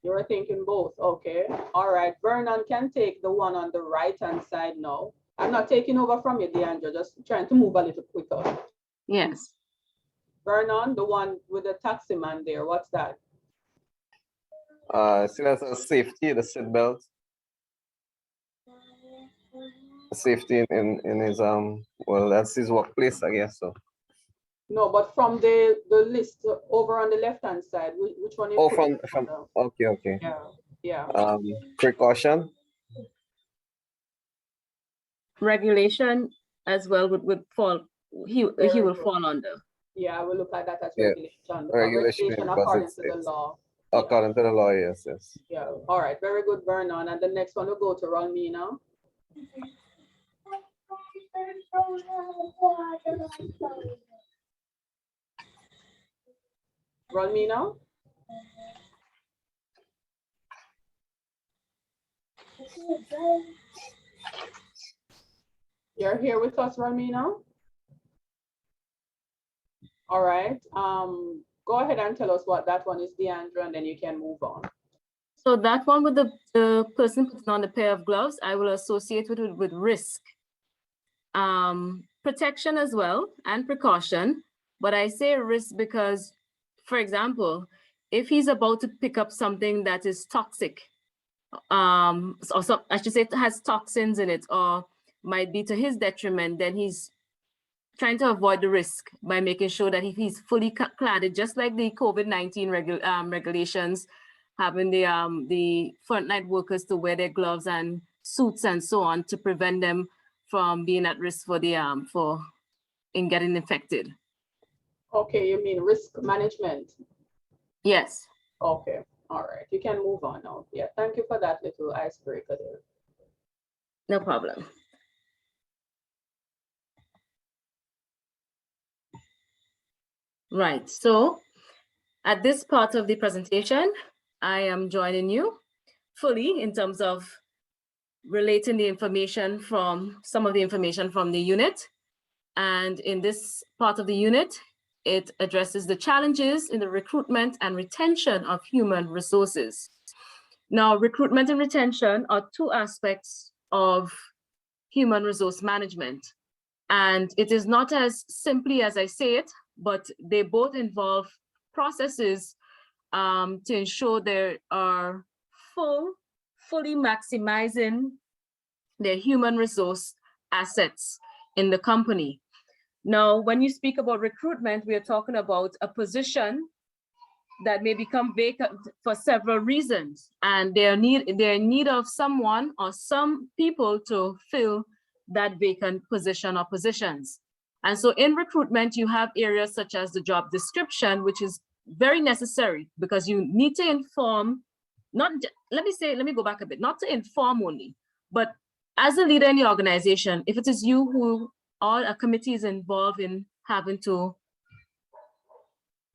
You were thinking both, okay. All right, Vernon can take the one on the right-hand side now. I'm not taking over from you, Deandra, just trying to move a little quicker. Yes. Vernon, the one with the taxi man there, what's that? See, that's a safety, the seat belt. Safety in his well, that's his workplace, I guess. So. No, but from the list over on the left-hand side, which one you Oh, put from on okay. yeah, yeah. Precaution. Regulation as well would fall. He Very will good. fall under. Yeah, I will look at that as Yeah, regulation. regulation, Regulation because according it's to the law. according to the law, yes. Yeah, all right, very good, Vernon. And the next one will go to Rolmina. Rolmina? You're here with us, Rolmina? All right, go ahead and tell us what that one is, Deandra, and then you can move on. So that one with the person putting on a pair of gloves, I will associate with risk. Protection as well and precaution, but I say risk because, for example, if he's about to pick up something that is toxic, or some, I should say it has toxins in it or might be to his detriment, then he's trying to avoid the risk by making sure that he's fully cladded, just like the COVID-19 regulations, having the frontline workers to wear their gloves and suits and so on to prevent them from being at risk for in getting infected. Okay, you mean risk management? Yes. Okay, all right, you can move on now. Yeah, thank you for that little icebreaker there. No problem. Right, so at this part of the presentation, I am joining you fully in terms of relating the information from some of the information from the unit. And in this part of the unit, it addresses the challenges in the recruitment and retention of human resources. Now, recruitment and retention are two aspects of human resource management. And it is not as simply as I say it, but they both involve processes to ensure they are fully maximizing their human resource assets in the company. Now, when you speak about recruitment, we are talking about a position that may become vacant for several reasons, and they're in need of someone or some people to fill that vacant position or positions. And so in recruitment, you have areas such as the job description, which is very necessary because you need to inform, let me go back a bit, not to inform only, but as a leader in the organization, if it is you who or a committee is involved in having to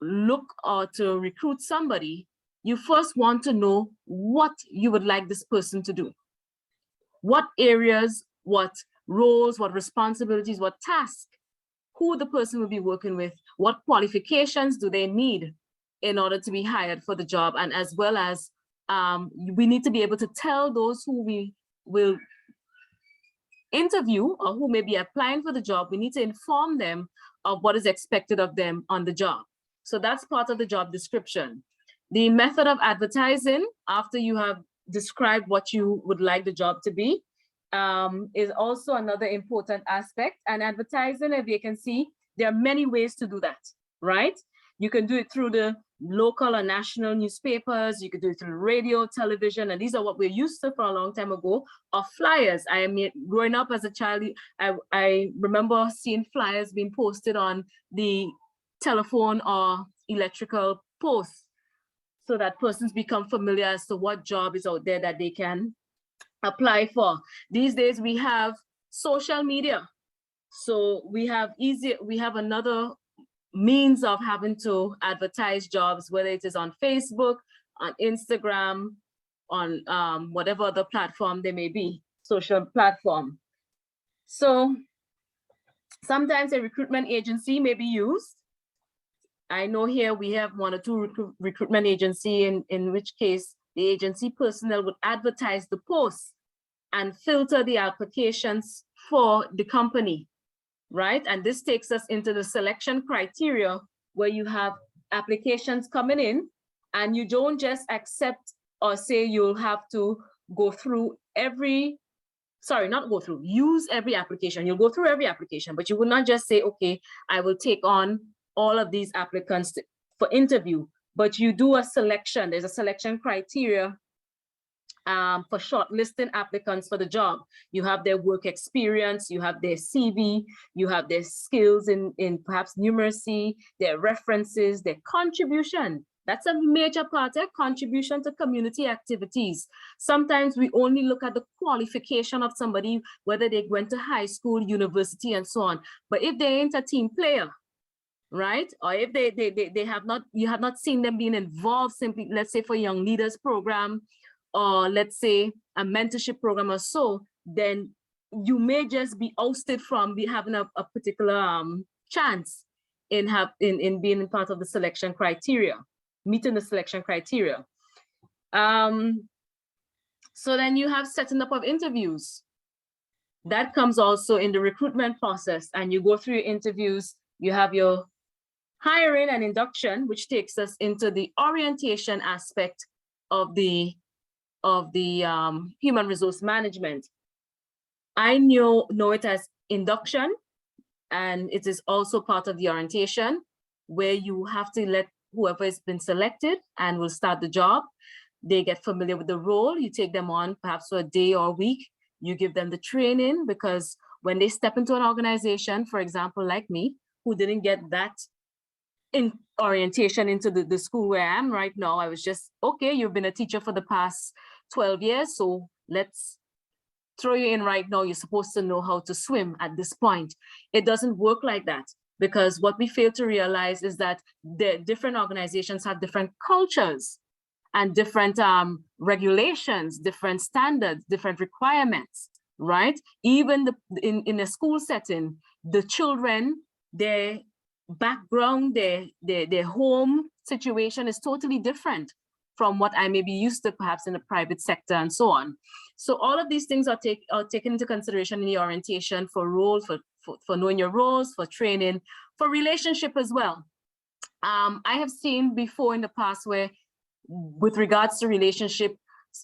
look or to recruit somebody, you first want to know what you would like this person to do. What areas, what roles, what responsibilities, what tasks, who the person will be working with, what qualifications do they need in order to be hired for the job, and as well as we need to be able to tell those who we will interview or who may be applying for the job, we need to inform them of what is expected of them on the job. So that's part of the job description. The method of advertising, after you have described what you would like the job to be, is also another important aspect. And advertising a vacancy, there are many ways to do that, right? You can do it through the local or national newspapers, you could do it through radio, television, and these are what we're used to for a long time ago, or flyers. Growing up as a child, I remember seeing flyers being posted on the telephone or electrical posts so that persons become familiar as to what job is out there that they can apply for. These days we have social media. So we have another means of having to advertise jobs, whether it is on Facebook, on Instagram, on whatever other platform they may be, social platform. So sometimes a recruitment agency may be used. I know here we have 1 or 2 recruitment agency in which case the agency personnel would advertise the posts and filter the applications for the company, right? And this takes us into the selection criteria where you have applications coming in and you don't just accept or say you'll have to go through use every application. You'll go through every application, but you will not just say, okay, I will take on all of these applicants for interview, but you do a selection. There's a selection criteria for shortlisting applicants for the job. You have their work experience, you have their CV, you have their skills in perhaps numeracy, their references, their contribution. That's a major part, their contribution to community activities. Sometimes we only look at the qualification of somebody, whether they went to high school, university, and so on. But if they ain't a team player, right? Or if they have not, you have not seen them being involved simply, let's say for young leaders program, or let's say a mentorship program or so, then you may just be ousted from having a particular chance in being part of the selection criteria, meeting the selection criteria. So then you have setting up of interviews. That comes also in the recruitment process, and you go through your interviews, you have your hiring and induction, which takes us into the orientation aspect of the human resource management. I know it as induction, and it is also part of the orientation, where you have to let whoever has been selected and will start the job, they get familiar with the role, you take them on perhaps for a day or a week, you give them the training, because when they step into an organization, for example, like me, who didn't get that in orientation into the school where I am right now, I was just, okay, you've been a teacher for the past 12 years, so let's throw you in right now. You're supposed to know how to swim at this point. It doesn't work like that, because what we fail to realize is that the different organizations have different cultures and different regulations, different standards, different requirements, right? Even in a school setting, the children, their background, their home situation is totally different from what I may be used to perhaps in the private sector and so on. So all of these things are taken into consideration in the orientation for role, for knowing your roles, for training, for relationship as well. I have seen before in the past where, with regards to relationship,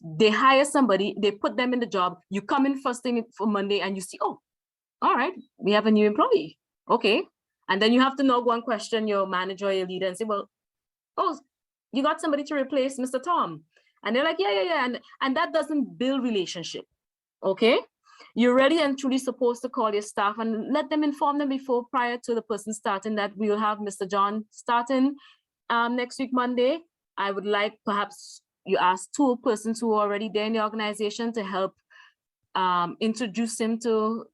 they hire somebody, they put them in the job, you come in first thing for Monday and you see, oh, all right, we have a new employee, okay. And then you have to now go and question your manager or your leader and say, well, oh, you got somebody to replace Mr. Tom. And they're like, yeah. And that doesn't build relationship, okay? You're really and truly supposed to call your staff and let them inform them prior to the person starting that we will have Mr. John starting next week, Monday. I would like perhaps you ask 2 persons who are already there in the organization to help introduce him to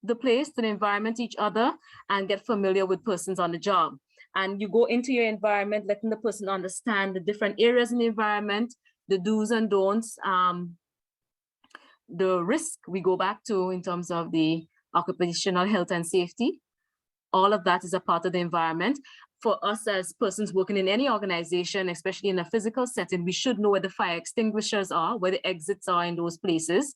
the place, to the environment, each other, and get familiar with persons on the job. And you go into your environment, letting the person understand the different areas in the environment, the do's and don'ts, the risk we go back to in terms of the occupational health and safety. All of that is a part of the environment. For us as persons working in any organization, especially in a physical setting, we should know where the fire extinguishers are, where the exits are in those places.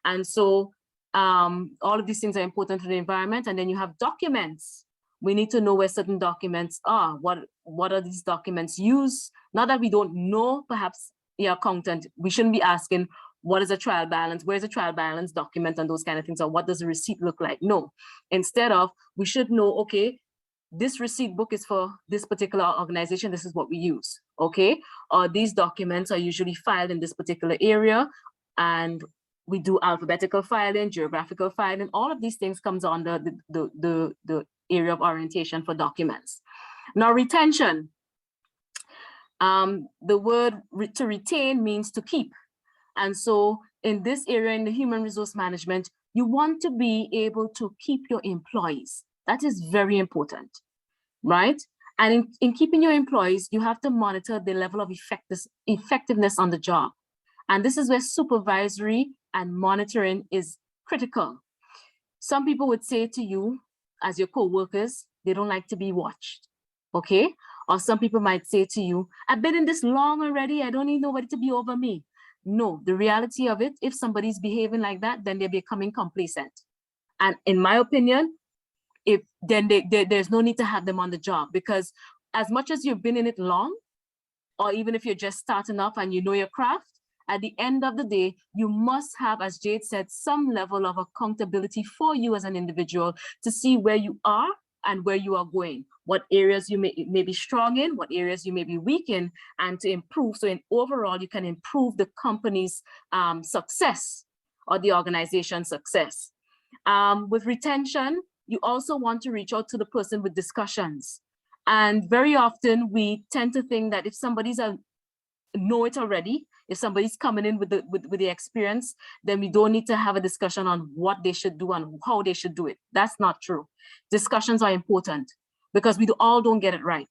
And so all of these things are important for the environment. And then you have documents. We need to know where certain documents are. What are these documents used? Not that we don't know, perhaps your accountant, we shouldn't be asking, what is a trial balance? Where's a trial balance document and those kind of things? Or what does a receipt look like? No. Instead of, we should know, okay, this receipt book is for this particular organization. This is what we use, okay? Or these documents are usually filed in this particular area, and we do alphabetical filing, geographical filing. All of these things comes under the area of orientation for documents. Now, retention. The word to retain means to keep. And so in this area, in the human resource management, you want to be able to keep your employees. That is very important, right? And in keeping your employees, you have to monitor the level of effectiveness on the job. And this is where supervisory and monitoring is critical. Some people would say to you, as your co-workers, they don't like to be watched, okay? Or some people might say to you, I've been in this long already, I don't need nobody to be over me. No, the reality of it, if somebody's behaving like that, then they're becoming complacent. And in my opinion, there's no need to have them on the job, because as much as you've been in it long, or even if you're just starting off and you know your craft, at the end of the day, you must have, as Jade said, some level of accountability for you as an individual to see where you are and where you are going, what areas you may be strong in, what areas you may be weak in, and to improve. So in overall, you can improve the company's success or the organization's success. With retention, you also want to reach out to the person with discussions. And very often we tend to think that if somebody's know it already, if somebody's coming in with the experience, then we don't need to have a discussion on what they should do and how they should do it. That's not true. Discussions are important because we all don't get it right.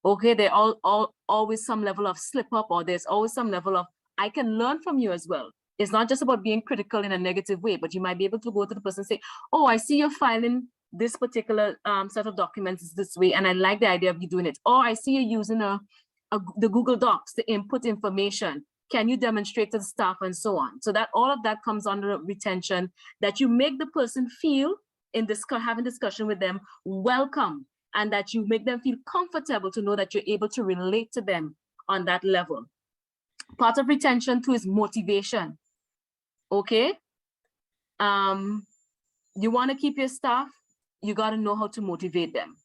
Okay, there always some level of slip up, or there's always some level of, I can learn from you as well. It's not just about being critical in a negative way, but you might be able to go to the person and say, oh, I see you're filing this particular set of documents this way, and I like the idea of you doing it. Or I see you using the Google Docs to input information. Can you demonstrate to the staff and so on? So that all of that comes under retention, that you make the person feel in this having discussion with them welcome, and that you make them feel comfortable to know that you're able to relate to them on that level. Part of retention too is motivation. Okay. You want to keep your staff, you got to know how to motivate them.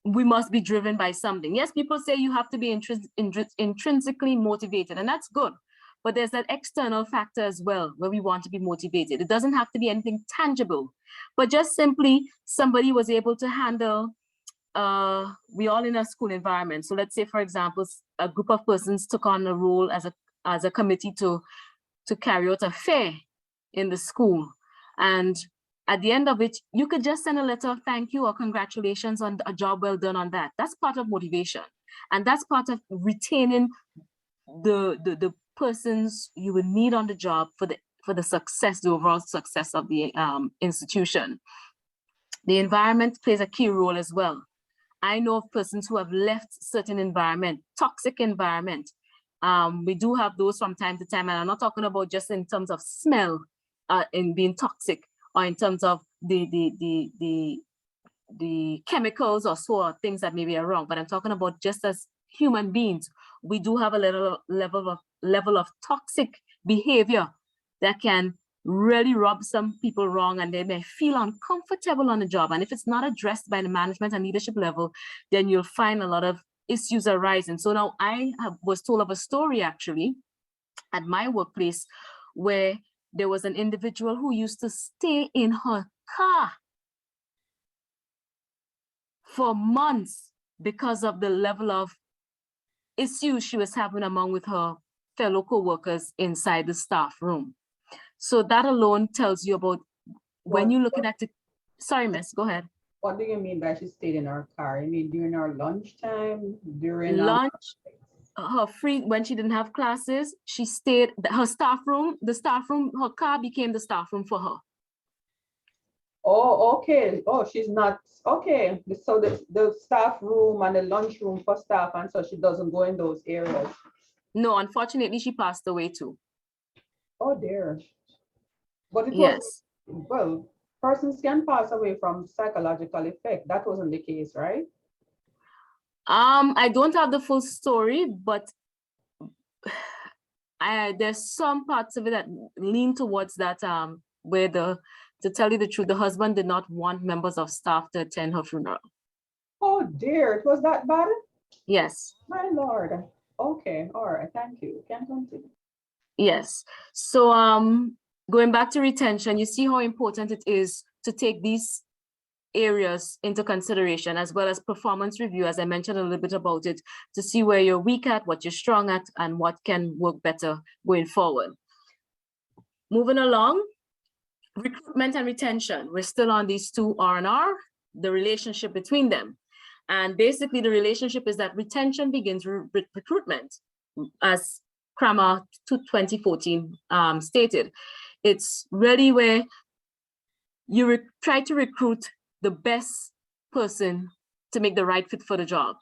We must be driven by something. Yes, people say you have to be intrinsically motivated, and that's good. But there's that external factor as well where we want to be motivated. It doesn't have to be anything tangible, but just simply somebody was able to handle, we all in a school environment. So let's say, for example, a group of persons took on a role as a committee to carry out a fair in the school. And at the end of it, you could just send a letter of thank you or congratulations on a job well done on that. That's part of motivation. And that's part of retaining the persons you would need on the job for the success, the overall success of the institution. The environment plays a key role as well. I know of persons who have left certain environment, toxic environment. We do have those from time to time, and I'm not talking about just in terms of smell and being toxic, or in terms of the chemicals or so, or things that maybe are wrong, but I'm talking about just as human beings, we do have a level of toxic behavior that can really rub some people wrong, and they may feel uncomfortable on the job. And if it's not addressed by the management and leadership level, then you'll find a lot of issues arising. So now I was told of a story actually at my workplace where there was an individual who used to stay in her car for months because of the level of issues she was having with her fellow co-workers inside the staff room. So that alone tells you about when you're looking at the, sorry, miss, go ahead. What do you mean by she stayed in her car? You mean during her lunchtime, during lunch? Her free, when she didn't have classes, she stayed, her staff room, her car became the staff room for her. Oh, okay. Oh, she's not, okay. So the staff room and the lunch room for staff, and so she doesn't go in those areas. No, unfortunately, she passed away too. Oh dear. But it yes. was, well, persons can pass away from psychological effect. That wasn't the case, right? I don't have the full story, but there's some parts of it that lean towards that, where to tell you the truth, the husband did not want members of staff to attend her funeral. Oh dear, it was that bad? Yes. My Lord. Okay, all right, thank you. Can continue. Yes. So going back to retention, you see how important it is to take these areas into consideration, as well as performance review, as I mentioned a little bit about it, to see where you're weak at, what you're strong at, and what can work better going forward. Moving along, recruitment and retention. We're still on these two R&R, the relationship between them. And basically the relationship is that retention begins with recruitment, as Kramer 2014 stated. It's really where you try to recruit the best person to make the right fit for the job.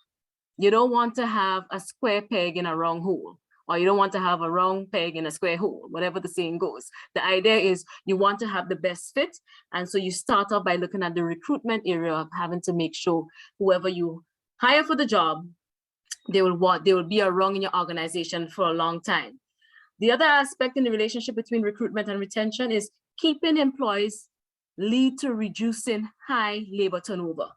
You don't want to have a square peg in a round hole, or you don't want to have a round peg in a square hole, whatever the saying goes. The idea is you want to have the best fit. And so you start off by looking at the recruitment area of having to make sure whoever you hire for the job, they will be around in your organization for a long time. The other aspect in the relationship between recruitment and retention is keeping employees lead to reducing high labor turnover.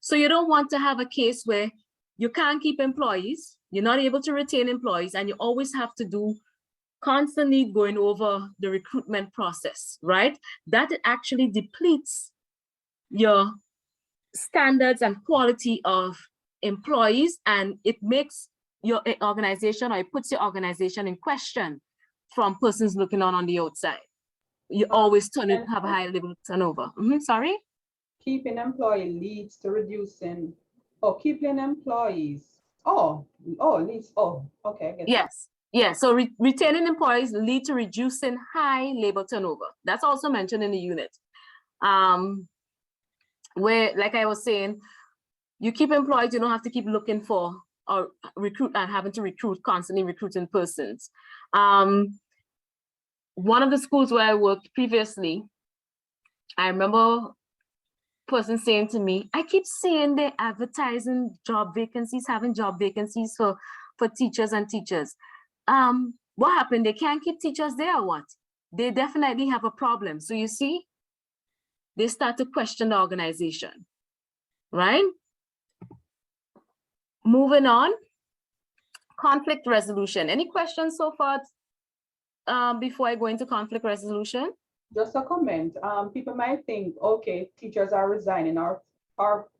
So you don't want to have a case where you can't keep employees, you're not able to retain employees, and you always have to do constantly going over the recruitment process, right? That actually depletes your standards and quality of employees, and it makes your organization, or it puts your organization in question from persons looking on the outside. You always have a high level of turnover. Sorry? Keeping employee leads to reducing, keeping employees. Leads, okay. Yes. Yeah, so retaining employees lead to reducing high labor turnover. That's also mentioned in the unit. Where, like I was saying, you keep employees, you don't have to keep looking for or recruit and having to constantly recruiting persons. One of the schools where I worked previously, I remember a person saying to me, I keep seeing they advertising job vacancies, having job vacancies for teachers and teachers. What happened? They can't keep teachers there or what? They definitely have a problem. So you see, they start to question the organization, right? Moving on, conflict resolution. Any questions so far before I go into conflict resolution? Just a comment. People might think, okay, teachers are resigning, or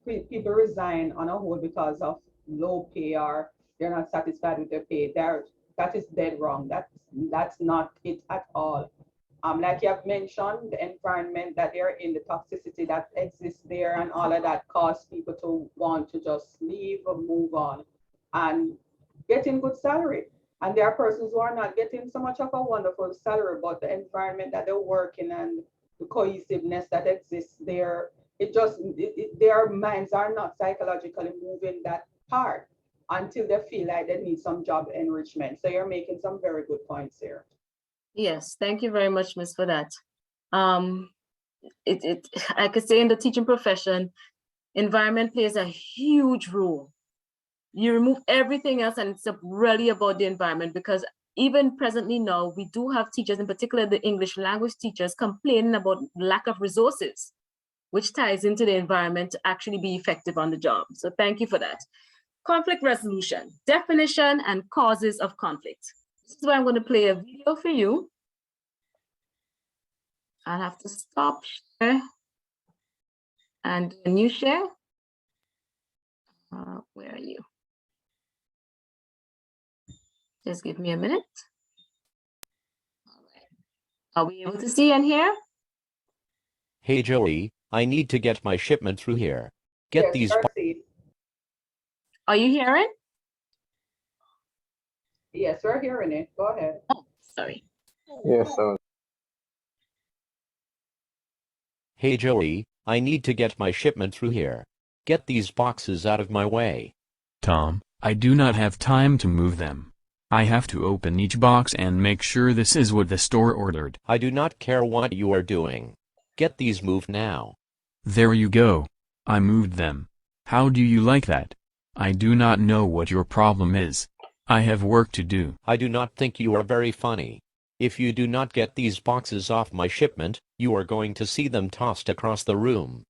people resign on a whole because of low pay, or they're not satisfied with their pay. That is dead wrong. That's not it at all. Like you have mentioned, the environment that they're in, the toxicity that exists there, and all of that cause people to want to just leave or move on and getting good salary. And there are persons who are not getting so much of a wonderful salary, but the environment that they're working and the cohesiveness that exists there, their minds are not psychologically moving that part until they feel like they need some job enrichment. So you're making some very good points here. Yes, thank you very much, Miss, for that. I could say in the teaching profession, environment plays a huge role. You remove everything else and it's really about the environment, because even presently now, we do have teachers, in particular the English language teachers, complaining about lack of resources, which ties into the environment to actually be effective on the job. So thank you for that. Conflict resolution, definition and causes of conflict. This is where I'm going to play a video for you. I'll have to stop share and do a new share. Where are you? Just give me a minute. All right. Are we able to see and hear? Hey Joey, I need to get my shipment through here. Get Yes, these. Are you hearing? Yes, we're hearing it. Go ahead. Oh, sorry. Yes, sir. Hey Joey, I need to get my shipment through here. Get these boxes out of my way. Tom, I do not have time to move them. I have to open each box and make sure this is what the store ordered. I do not care what you are doing. Get these moved now. There you go. I moved them. How do you like that? I do not know what your problem is. I have work to do. I do not think you are very funny. If you do not get these boxes off my shipment, you are going to see them tossed across the room.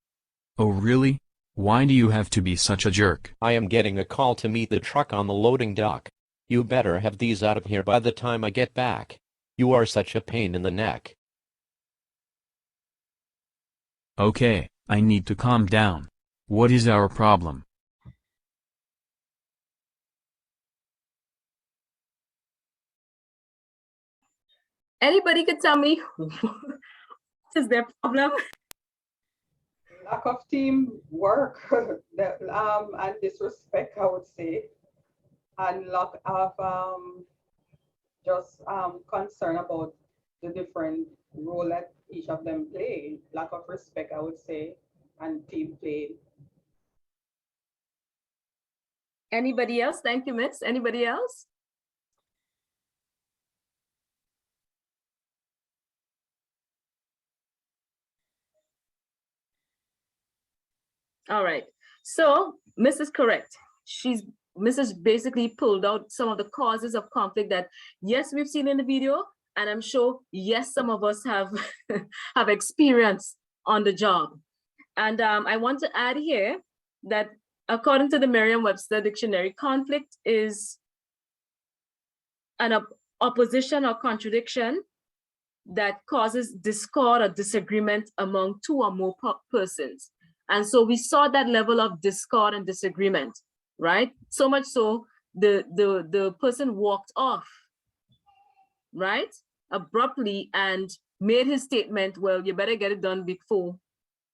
Oh really? Why do you have to be such a jerk? I am getting a call to meet the truck on the loading dock. You better have these out of here by the time I get back. You are such a pain in the neck. Okay, I need to calm down. What is our problem? Anybody could tell me what is their problem? Lack of teamwork and disrespect, I would say, and lack of just concern about the different role that each of them play. Lack of respect, I would say, and team play. Anybody else? Thank you, Miss. Anybody else? All right. So Mrs. Correct. Mrs. basically pulled out some of the causes of conflict that, yes, we've seen in the video, and I'm sure, yes, some of us have have experience on the job. And I want to add here that according to the Merriam-Webster dictionary, conflict is an opposition or contradiction that causes discord or disagreement among two or more persons. And so we saw that level of discord and disagreement, right? So much so the person walked off, right? Abruptly and made his statement, well, you better get it done before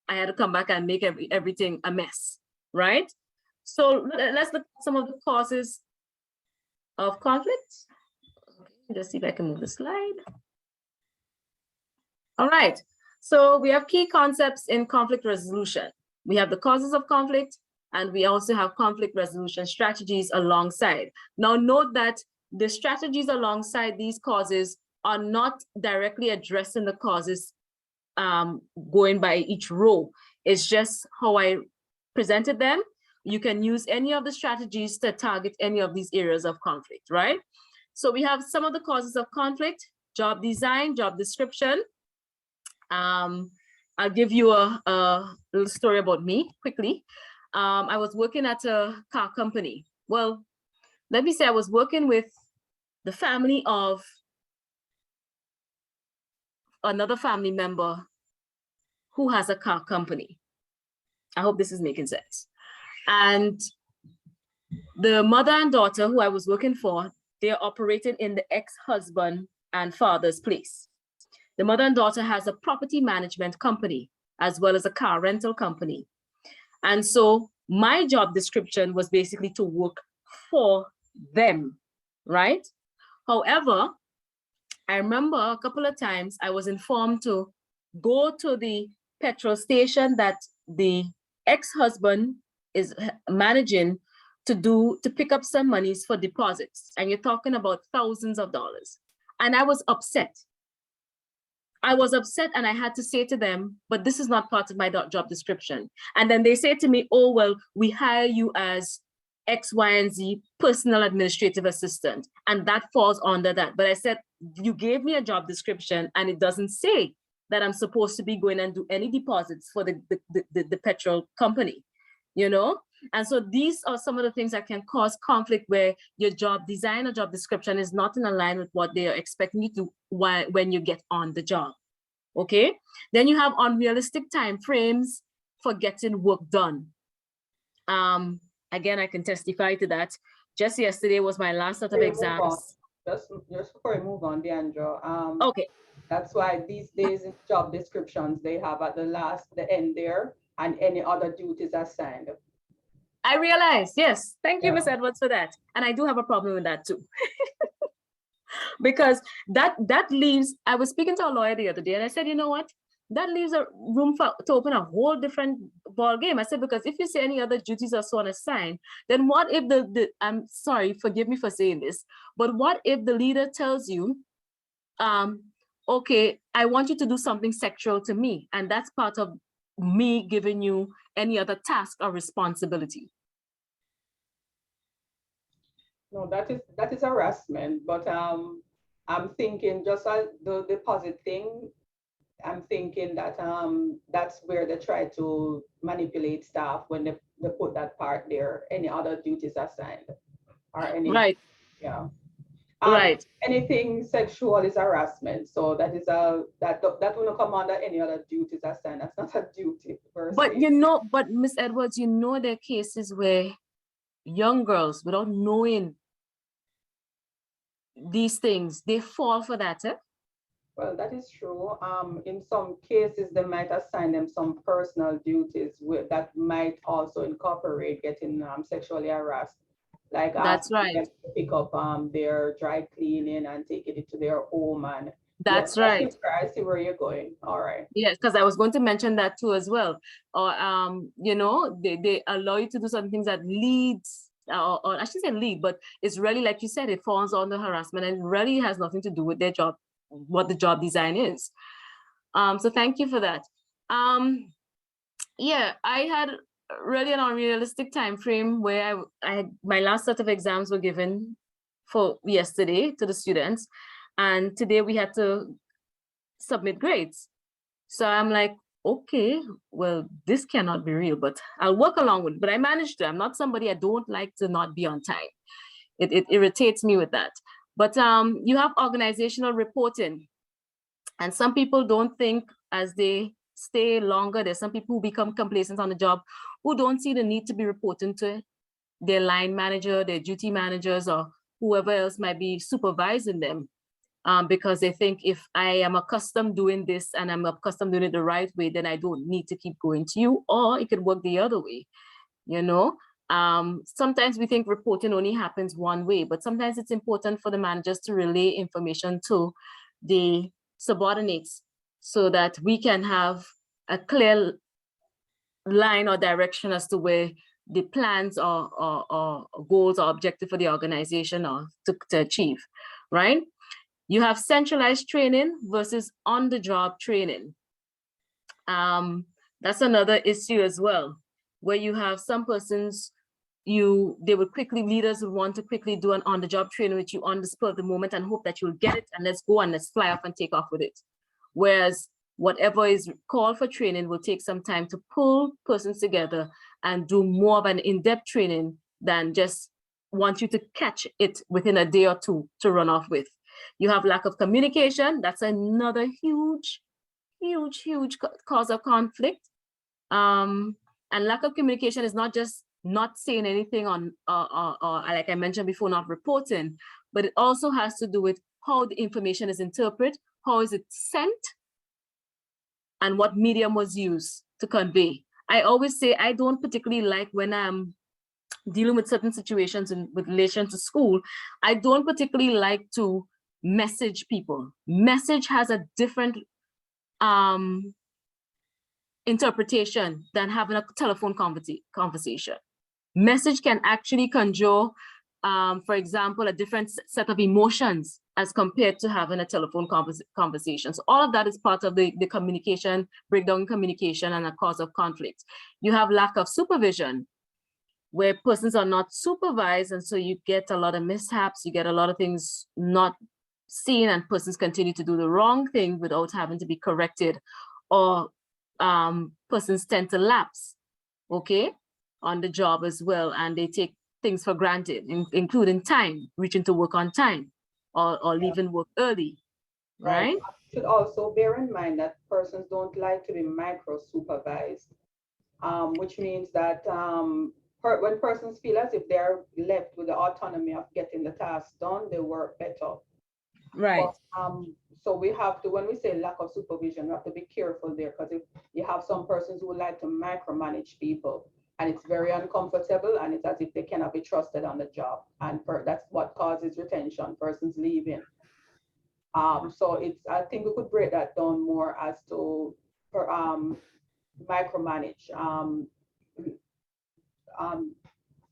I had to come back and make everything a mess, right? So let's look at some of the causes of conflict. Okay, just see if I can move the slide. All right, so we have key concepts in conflict resolution. We have the causes of conflict, and we also have conflict resolution strategies alongside. Now note that the strategies alongside these causes are not directly addressing the causes going by each row. It's just how I presented them. You can use any of the strategies to target any of these areas of conflict, right? So we have some of the causes of conflict: job design, job description. I'll give you a little story about me quickly. I was working at a car company. Well, let me say I was working with the family of another family member who has a car company. I hope this is making sense. And the mother and daughter who I was working for, they're operating in the ex-husband and father's place. The mother and daughter has a property management company as well as a car rental company. And so my job description was basically to work for them, right? However, I remember a couple of times I was informed to go to the petrol station that the ex-husband is managing to pick up some monies for deposits. And you're talking about thousands of dollars. And I was upset. I was upset, and I had to say to them, but this is not part of my job description. And then they say to me, oh, well, we hire you as X, Y, and Z personal administrative assistant, and that falls under that. But I said, you gave me a job description, and it doesn't say that I'm supposed to be going and do any deposits for the petrol company, you know? And so these are some of the things that can cause conflict, where your job design or job description is not in line with what they are expecting you to when you get on the job. Okay, then you have unrealistic time frames for getting work done. Again, I can testify to that. Just yesterday was my last set of exams. Just before we move on, Deandra. Okay. That's why these days in job descriptions, they have at the end there, and any other duties assigned. I realize, yes. Thank you, Ms. Edwards, for that. And I do have a problem with that too. Because that leaves, I was speaking to a lawyer the other day, and I said, you know what? That leaves a room to open a whole different ball game. I said, because if you say any other duties are so unassigned, then what if I'm sorry, forgive me for saying this, but what if the leader tells you, okay, I want you to do something sexual to me, and that's part of me giving you any other task or responsibility? No, that is harassment, but I'm thinking just as the deposit thing, I'm thinking that that's where they try to manipulate staff when they put that part there, any other duties assigned or any, right. Yeah. Right. Anything sexual is harassment. So that is that will not come under any other duties assigned. That's not a duty per But se. but Miss Edwards, there are cases where young girls, without knowing these things, they fall for that. Well, that is true. In some cases, they might assign them some personal duties that might also incorporate getting sexually harassed, like That's asking them right. to pick up their dry cleaning and taking it to their home. And yes, That's right. I see where you're going. All right. Yes, because I was going to mention that too as well. Or they allow you to do some things that leads, or I shouldn't say lead, but it's really like you said, it falls under harassment and really has nothing to do with their job, what the job design is. So thank you for that. Yeah, I had really an unrealistic time frame where my last set of exams were given for yesterday to the students, and today we had to submit grades. So I'm like, okay, well, this cannot be real, but I'll work along with it. But I managed to. I'm not somebody, I don't like to not be on time. It irritates me with that. But you have organizational reporting. And some people don't think as they stay longer. There's some people who become complacent on the job who don't see the need to be reporting to their line manager, their duty managers, or whoever else might be supervising them. Because they think if I am accustomed doing this and I'm accustomed doing it the right way, then I don't need to keep going to you, or it could work the other way, Sometimes we think reporting only happens one way, but sometimes it's important for the managers to relay information to the subordinates so that we can have a clear line or direction as to where the plans or goals or objective for the organization are to achieve, right? You have centralized training versus on-the-job training. That's another issue as well, where you have some persons, leaders would want to quickly do an on-the-job training with you on the spur of the moment and hope that you'll get it and let's go and let's fly off and take off with it. Whereas whatever is called for training will take some time to pull persons together and do more of an in-depth training than just want you to catch it within a day or two to run off with. You have lack of communication. That's another huge cause of conflict. And lack of communication is not just not saying anything on, or like I mentioned before, not reporting, but it also has to do with how the information is interpreted, how is it sent, and what medium was used to convey. I always say I don't particularly like when I'm dealing with certain situations with relation to school, I don't particularly like to message people. Message has a different interpretation than having a telephone conversation. Message can actually conjure, for example, a different set of emotions as compared to having a telephone conversation. So all of that is part of the communication, breakdown in communication and a cause of conflict. You have lack of supervision, where persons are not supervised, and so you get a lot of mishaps, you get a lot of things not seen, and persons continue to do the wrong thing without having to be corrected, or persons tend to lapse, okay, on the job as well, and they take things for granted, including time, reaching to work on time, or leaving work early, right? You should also bear in mind that persons don't like to be micro-supervised, which means that when persons feel as if they're left with the autonomy of getting the task done, they work better. Right. But, so we have to, when we say lack of supervision, we have to be careful there, because if you have some persons who like to micromanage people, and it's very uncomfortable, and it's as if they cannot be trusted on the job, and that's what causes retention, persons leaving. So I think we could break that down more as to micromanage.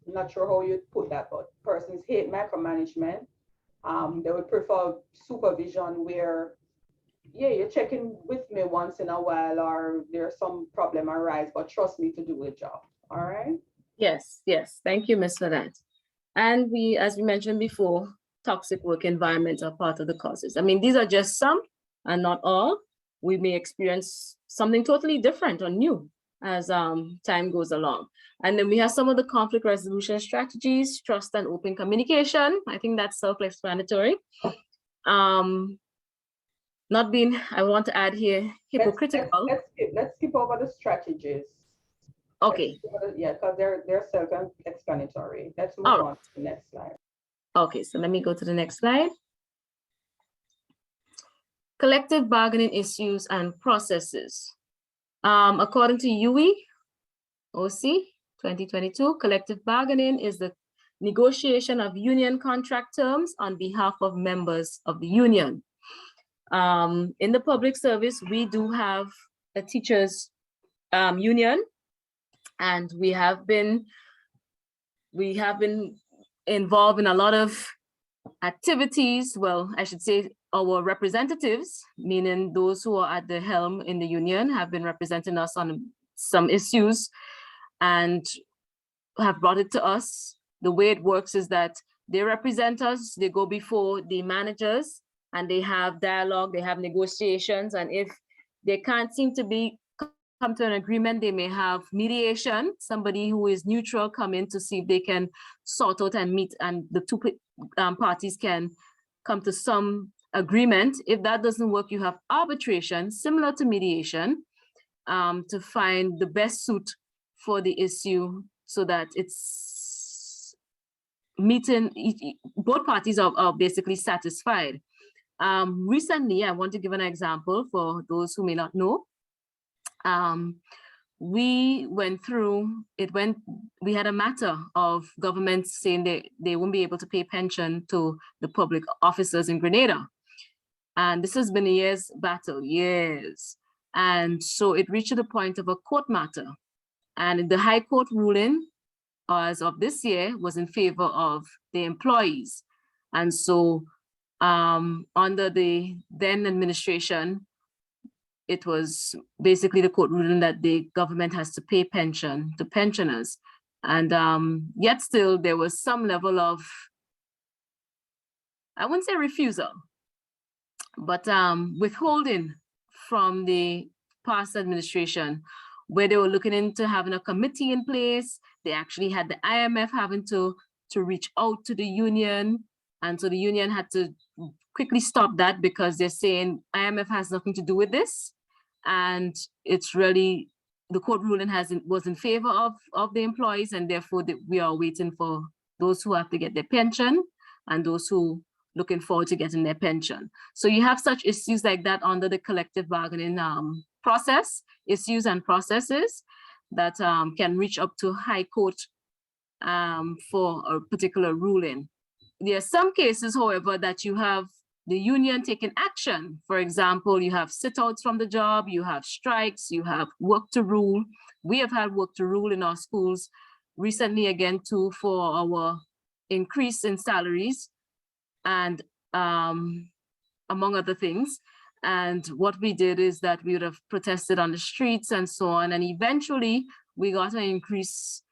Not sure how you'd put that, but persons hate micromanagement. They would prefer supervision where, yeah, you're checking with me once in a while, or there's some problem arise, but trust me to do the job. All right. Yes. Thank you, Ms. for that. And as we mentioned before, toxic work environments are part of the causes. I mean, these are just some and not all. We may experience something totally different or new as time goes along. And then we have some of the conflict resolution strategies, trust and open communication. I think that's self-explanatory. Not being, I want to add here, hypocritical. Let's skip over the strategies. Okay. Yeah, because they're self-explanatory. Let's move All on to the next slide. Okay, so let me go to the next slide. Collective bargaining issues and processes. According to YDEW2004 2022, collective bargaining is the negotiation of union contract terms on behalf of members of the union. In the public service, we do have a teachers union, and we have been involved in a lot of activities. Well, I should say our representatives, meaning those who are at the helm in the union, have been representing us on some issues and have brought it to us. The way it works is that they represent us, they go before the managers, and they have dialogue, they have negotiations, and if they can't seem to come to an agreement, they may have mediation, somebody who is neutral come in to see if they can sort out and meet, and the two parties can come to some agreement. If that doesn't work, you have arbitration, similar to mediation, to find the best suit for the issue so that it's meeting, both parties are basically satisfied. Recently, I want to give an example for those who may not know. We went through, we had a matter of government saying they won't be able to pay pension to the public officers in Grenada. And this has been a year's battle, years. And so it reached the point of a court matter. And the High Court ruling, as of this year, was in favor of the employees. And so under the then administration, it was basically the court ruling that the government has to pay pension to pensioners. And yet still there was some level of, I wouldn't say refusal, but withholding from the past administration, where they were looking into having a committee in place. They actually had the IMF having to reach out to the union. And so the union had to quickly stop that because they're saying IMF has nothing to do with this. And it's really, the court ruling was in favor of the employees, and therefore we are waiting for those who have to get their pension and those who looking forward to getting their pension. So you have such issues like that under the collective bargaining process, issues and processes that can reach up to High Court for a particular ruling. There are some cases, however, that you have the union taking action. For example, you have sit-outs from the job, you have strikes, you have work to rule. We have had work to rule in our schools recently again too for our increase in salaries and among other things. And what we did is that we would have protested on the streets and so on. And eventually we got an increase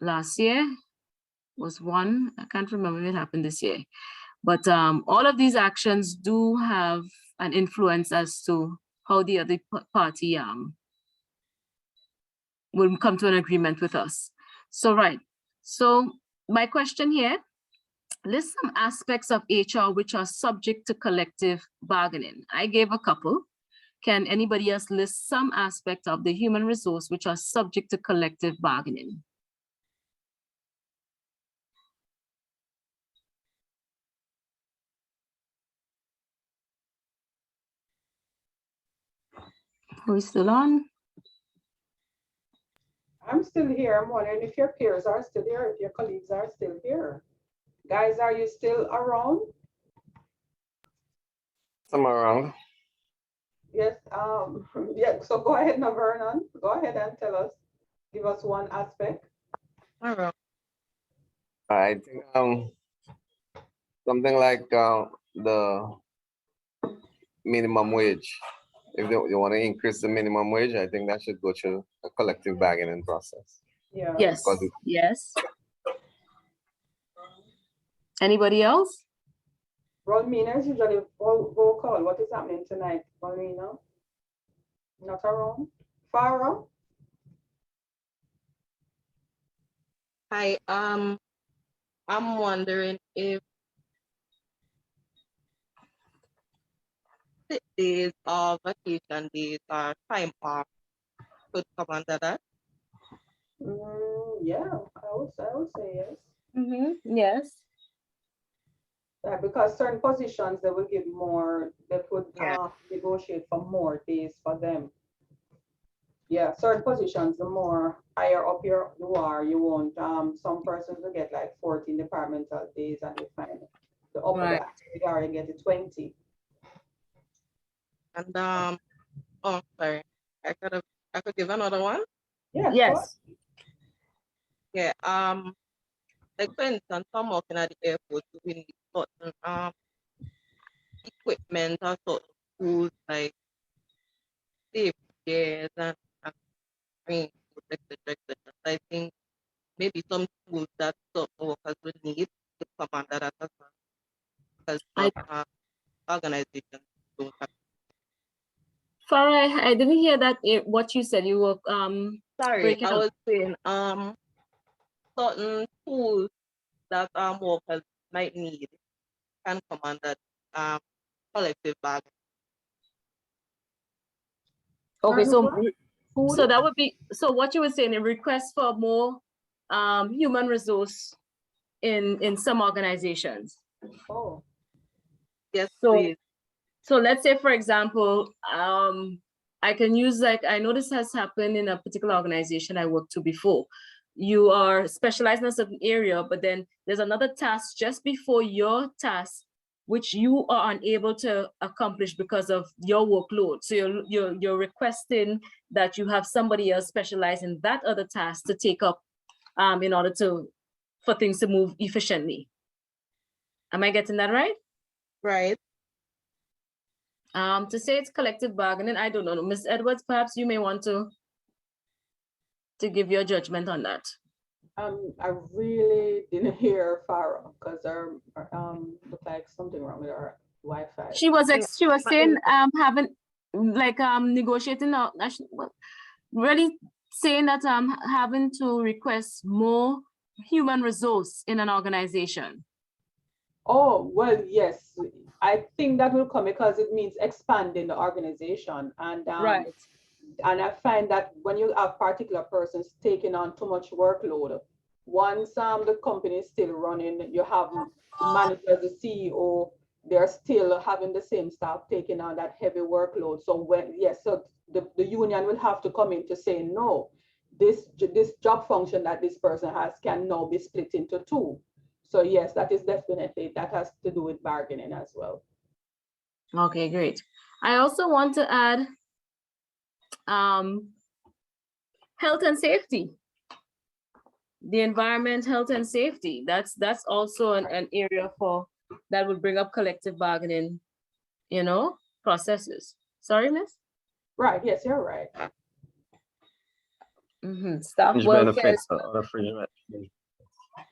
last year was one, I can't remember if it happened this year. But all of these actions do have an influence as to how the other party will come to an agreement with us. So, right. So my question here, list some aspects of HR which are subject to collective bargaining. I gave a couple. Can anybody else list some aspect of the human resource which are subject to collective bargaining? Who is still on? I'm still here. I'm wondering if your peers are still here, if your colleagues are still here. Guys, are you still around? I'm around. Yes. Yeah. So go ahead, now, Vernon. Go ahead and tell us. Give us one aspect. All right. I think something like the minimum wage. If you want to increase the minimum wage, I think that should go through a collective bargaining process. Yeah. Yes. Yes. Anybody else? Romina is usually roll call. What is happening tonight, Romina? Not around. Farah? Hi, I'm wondering if sick days or vacation days or time off could come under that. Yeah, I would say yes. Yes. Yeah, because certain positions they will give more, they could Yeah. negotiate for more days for them. Yeah, certain positions, the more higher up you are, you won't. Some persons will get like 14 departmental days, and you find the upper Right. you already get to 20. And oh sorry, I could give another one. Yeah, of course. Yes. Yeah. Like for instance, I'm working at the airport, we need certain equipment or certain tools like safety gears and rain boots, etc. etc. So I think maybe some tools that certain workers would need to come under that as well. Because I some organizations don't have. Farah, I didn't hear that what you said. You were Sorry, breaking I up. was saying certain tools that workers might need can come under um collective bargaining. Okay, Certain so what? Food? so that would be so what you were saying, a request for more human resource in some organizations. Oh, Yes, So please. so let's say, for example, I can use, like, I know this has happened in a particular organization I worked to before. You are specialized in a certain area, but then there's another task just before your task, which you are unable to accomplish because of your workload. So you're requesting that you have somebody else specialized in that other task to take up in order for things to move efficiently. Am I getting that right? Right. To say it's collective bargaining, I don't know. Ms. Edwards, perhaps you may want to give your judgment on that. I really didn't hear Farah because looked like something wrong with our Wi-Fi. She was My saying having like negotiating really saying that having to request more human resource in an organization. Oh, well, yes. I think that will come because it means expanding the organization. Right. And I find that when you have particular persons taking on too much workload, once the company is still running, you have managers, the CEO, they're still having the same staff taking on that heavy workload. So so the union will have to come in to say, no, this job function that this person has can now be split into two. So yes, that has to do with bargaining as well. Okay, great. I also want to add health and safety. The environment, health and safety. That's also an area that would bring up collective bargaining, processes. Sorry, miss? Right, yes, you're right. Staff Fringe welfare. benefits, other fringe benefits.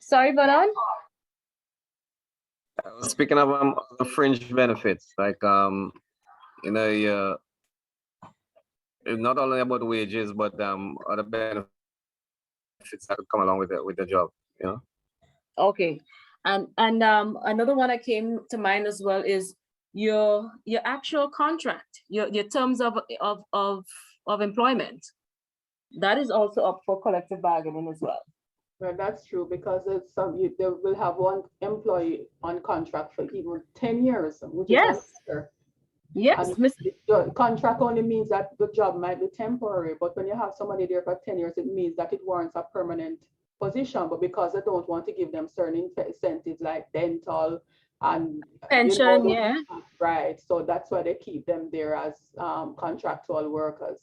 Sorry, Banan? Speaking of other fringe benefits, like it's not only about wages, but other benefits that come along with the job, Okay. And another one that came to mind as well is your actual contract, your terms of employment. That is also up for collective bargaining as well. Well, that's true because they will have one employee on contract for even 10 years, which Yes. is unfair. Yes, And Miss. the contract only means that the job might be temporary, but when you have somebody there for 10 years, it means that it warrants a permanent position. But because they don't want to give them certain incentives like dental and Pension, yeah. right. So that's why they keep them there as contractual workers,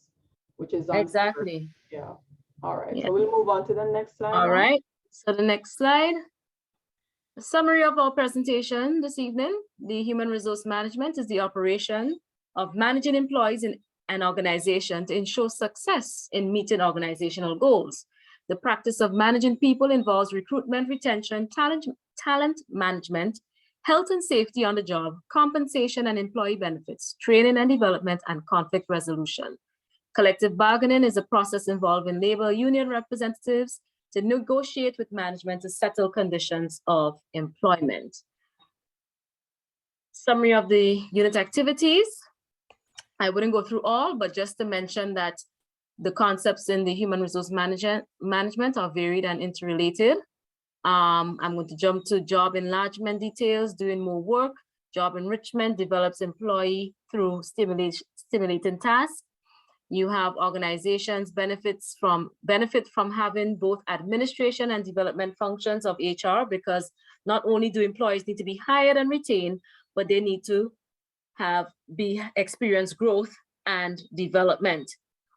which is unfair. Exactly. Yeah. All right. Yeah. So we'll move on to the next slide. All right. So the next slide. A summary of our presentation this evening. The human resource management is the operation of managing employees in an organization to ensure success in meeting organizational goals. The practice of managing people involves recruitment, retention, talent management, health and safety on the job, compensation and employee benefits, training and development, and conflict resolution. Collective bargaining is a process involving labor union representatives to negotiate with management to settle conditions of employment. Summary of the unit activities. I wouldn't go through all, but just to mention that the concepts in the human resource management are varied and interrelated. I'm going to jump to job enlargement details, doing more work. Job enrichment develops employee through stimulating tasks. You have organizations benefit from having both administration and development functions of HR, because not only do employees need to be hired and retained, but they need to experience growth and development.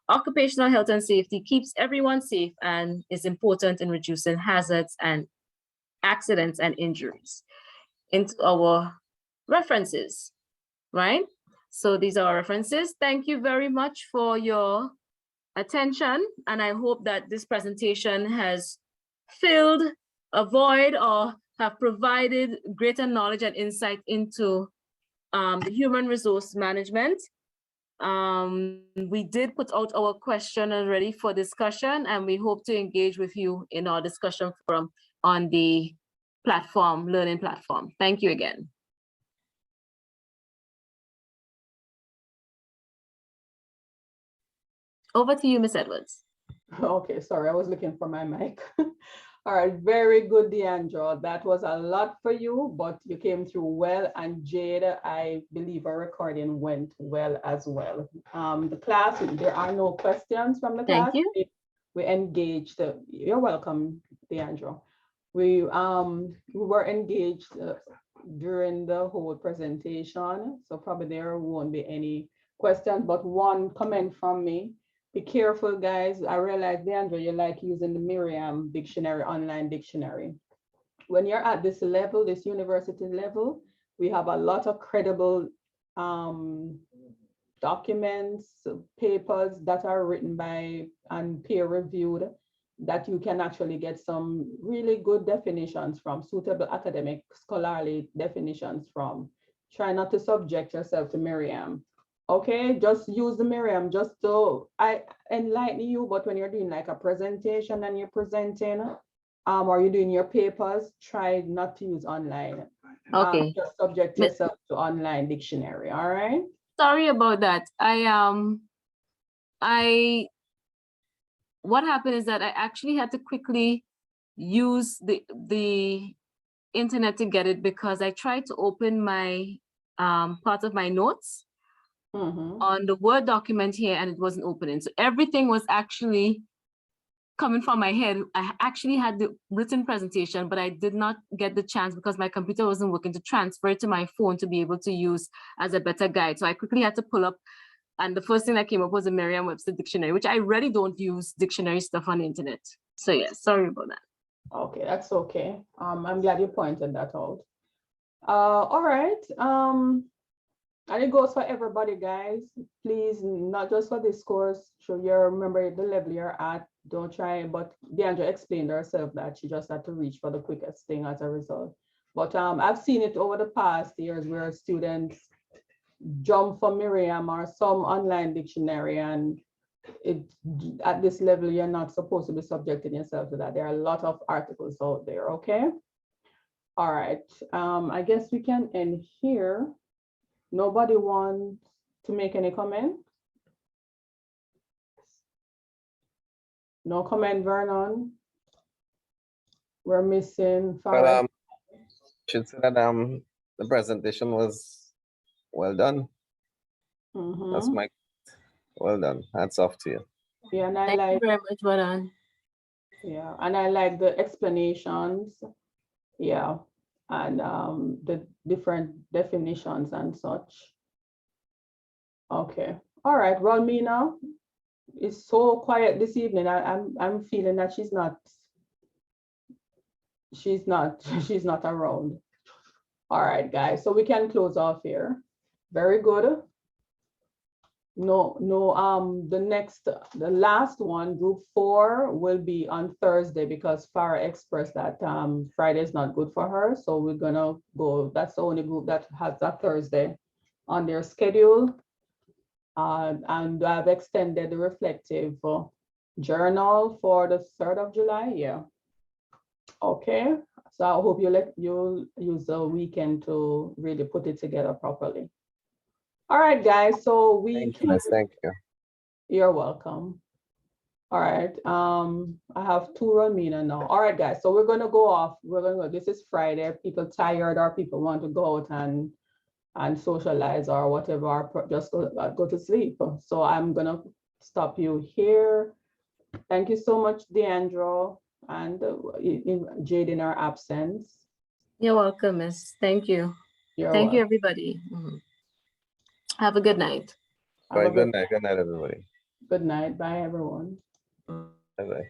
Occupational health and safety keeps everyone safe and is important in reducing hazards and accidents and injuries. Into our references, right? So these are our references. Thank you very much for your attention. And I hope that this presentation has filled a void or have provided greater knowledge and insight into the human resource management. We did put out our question already for discussion, and we hope to engage with you in our discussion forum on the platform, learning platform. Thank you again. Over to you, Ms. Edwards. Okay, sorry, I was looking for my mic. All right, very good, Deandra. That was a lot for you, but you came through well. And Jade, I believe our recording went well as well. The class, there are no questions from the class. Thank you. We engaged. You're welcome, Deandra. We were engaged during the whole presentation, so probably there won't be any questions, but one comment from me. Be careful, guys. I realize, Deandra, you like using the Merriam dictionary, online dictionary. When you're at this level, this university level, we have a lot of credible documents, papers that are written by and peer reviewed, that you can actually get some really good definitions from, suitable academic scholarly definitions from. Try not to subject yourself to Merriam. Okay, just use the Merriam just to enlighten you, but when you're doing like a presentation and you're presenting, or you're doing your papers, try not to use online. Okay. Just subject yourself to online dictionary, all right? Sorry about that. What happened is that I actually had to quickly use the internet to get it, because I tried to open my part of my notes on the Word document here, and it wasn't opening. So everything was actually coming from my head. I actually had the written presentation, but I did not get the chance because my computer wasn't working to transfer it to my phone to be able to use as a better guide. So I quickly had to pull up, and the first thing that came up was a Merriam-Webster dictionary, which I really don't use dictionary stuff on the internet. So yeah, sorry about that. Okay, that's okay. I'm glad you pointed that out. All right. And it goes for everybody, guys. Please, not just for this course. So you remember the level you're at. Don't try, but Deandra explained herself that she just had to reach for the quickest thing as a result. But I've seen it over the past years where students jump for Merriam or some online dictionary, and at this level, you're not supposed to be subjecting yourself to that. There are a lot of articles out there, okay? All right, I guess we can end here. Nobody wants to make any comment? No comment, Vernon? We're missing. Well, should say that the presentation was well done. That's my well done. Hats off to you. Yeah, and I Thank like you very much, Vernon. Yeah, and I like the explanations. Yeah, and the different definitions and such. Okay, all right. Well, Mina is so quiet this evening. I'm feeling that she's not around. All right, guys. So we can close off here. Very good. No, the last one, group 4, will be on Thursday because Farah expressed that Friday is not good for her. So we're gonna go, that's the only group that has that Thursday on their schedule. And I've extended the reflective journal for the 3rd of July. Yeah. Okay. So I hope you'll use the weekend to really put it together properly. All right, guys. So Thank you, miss. Thank you. You're welcome. All right. I have two Romina now. All right, guys. So we're gonna go off. We're gonna go. This is Friday. People tired or people want to go out and socialize or whatever, or just go to sleep. So I'm gonna stop you here. Thank you so much, Deandra and Jade in our absence. You're welcome, miss. Thank you. Thank you, everybody. Have a good night. Bye. Good night. Good night, everybody. Good night. Bye, everyone. Bye bye.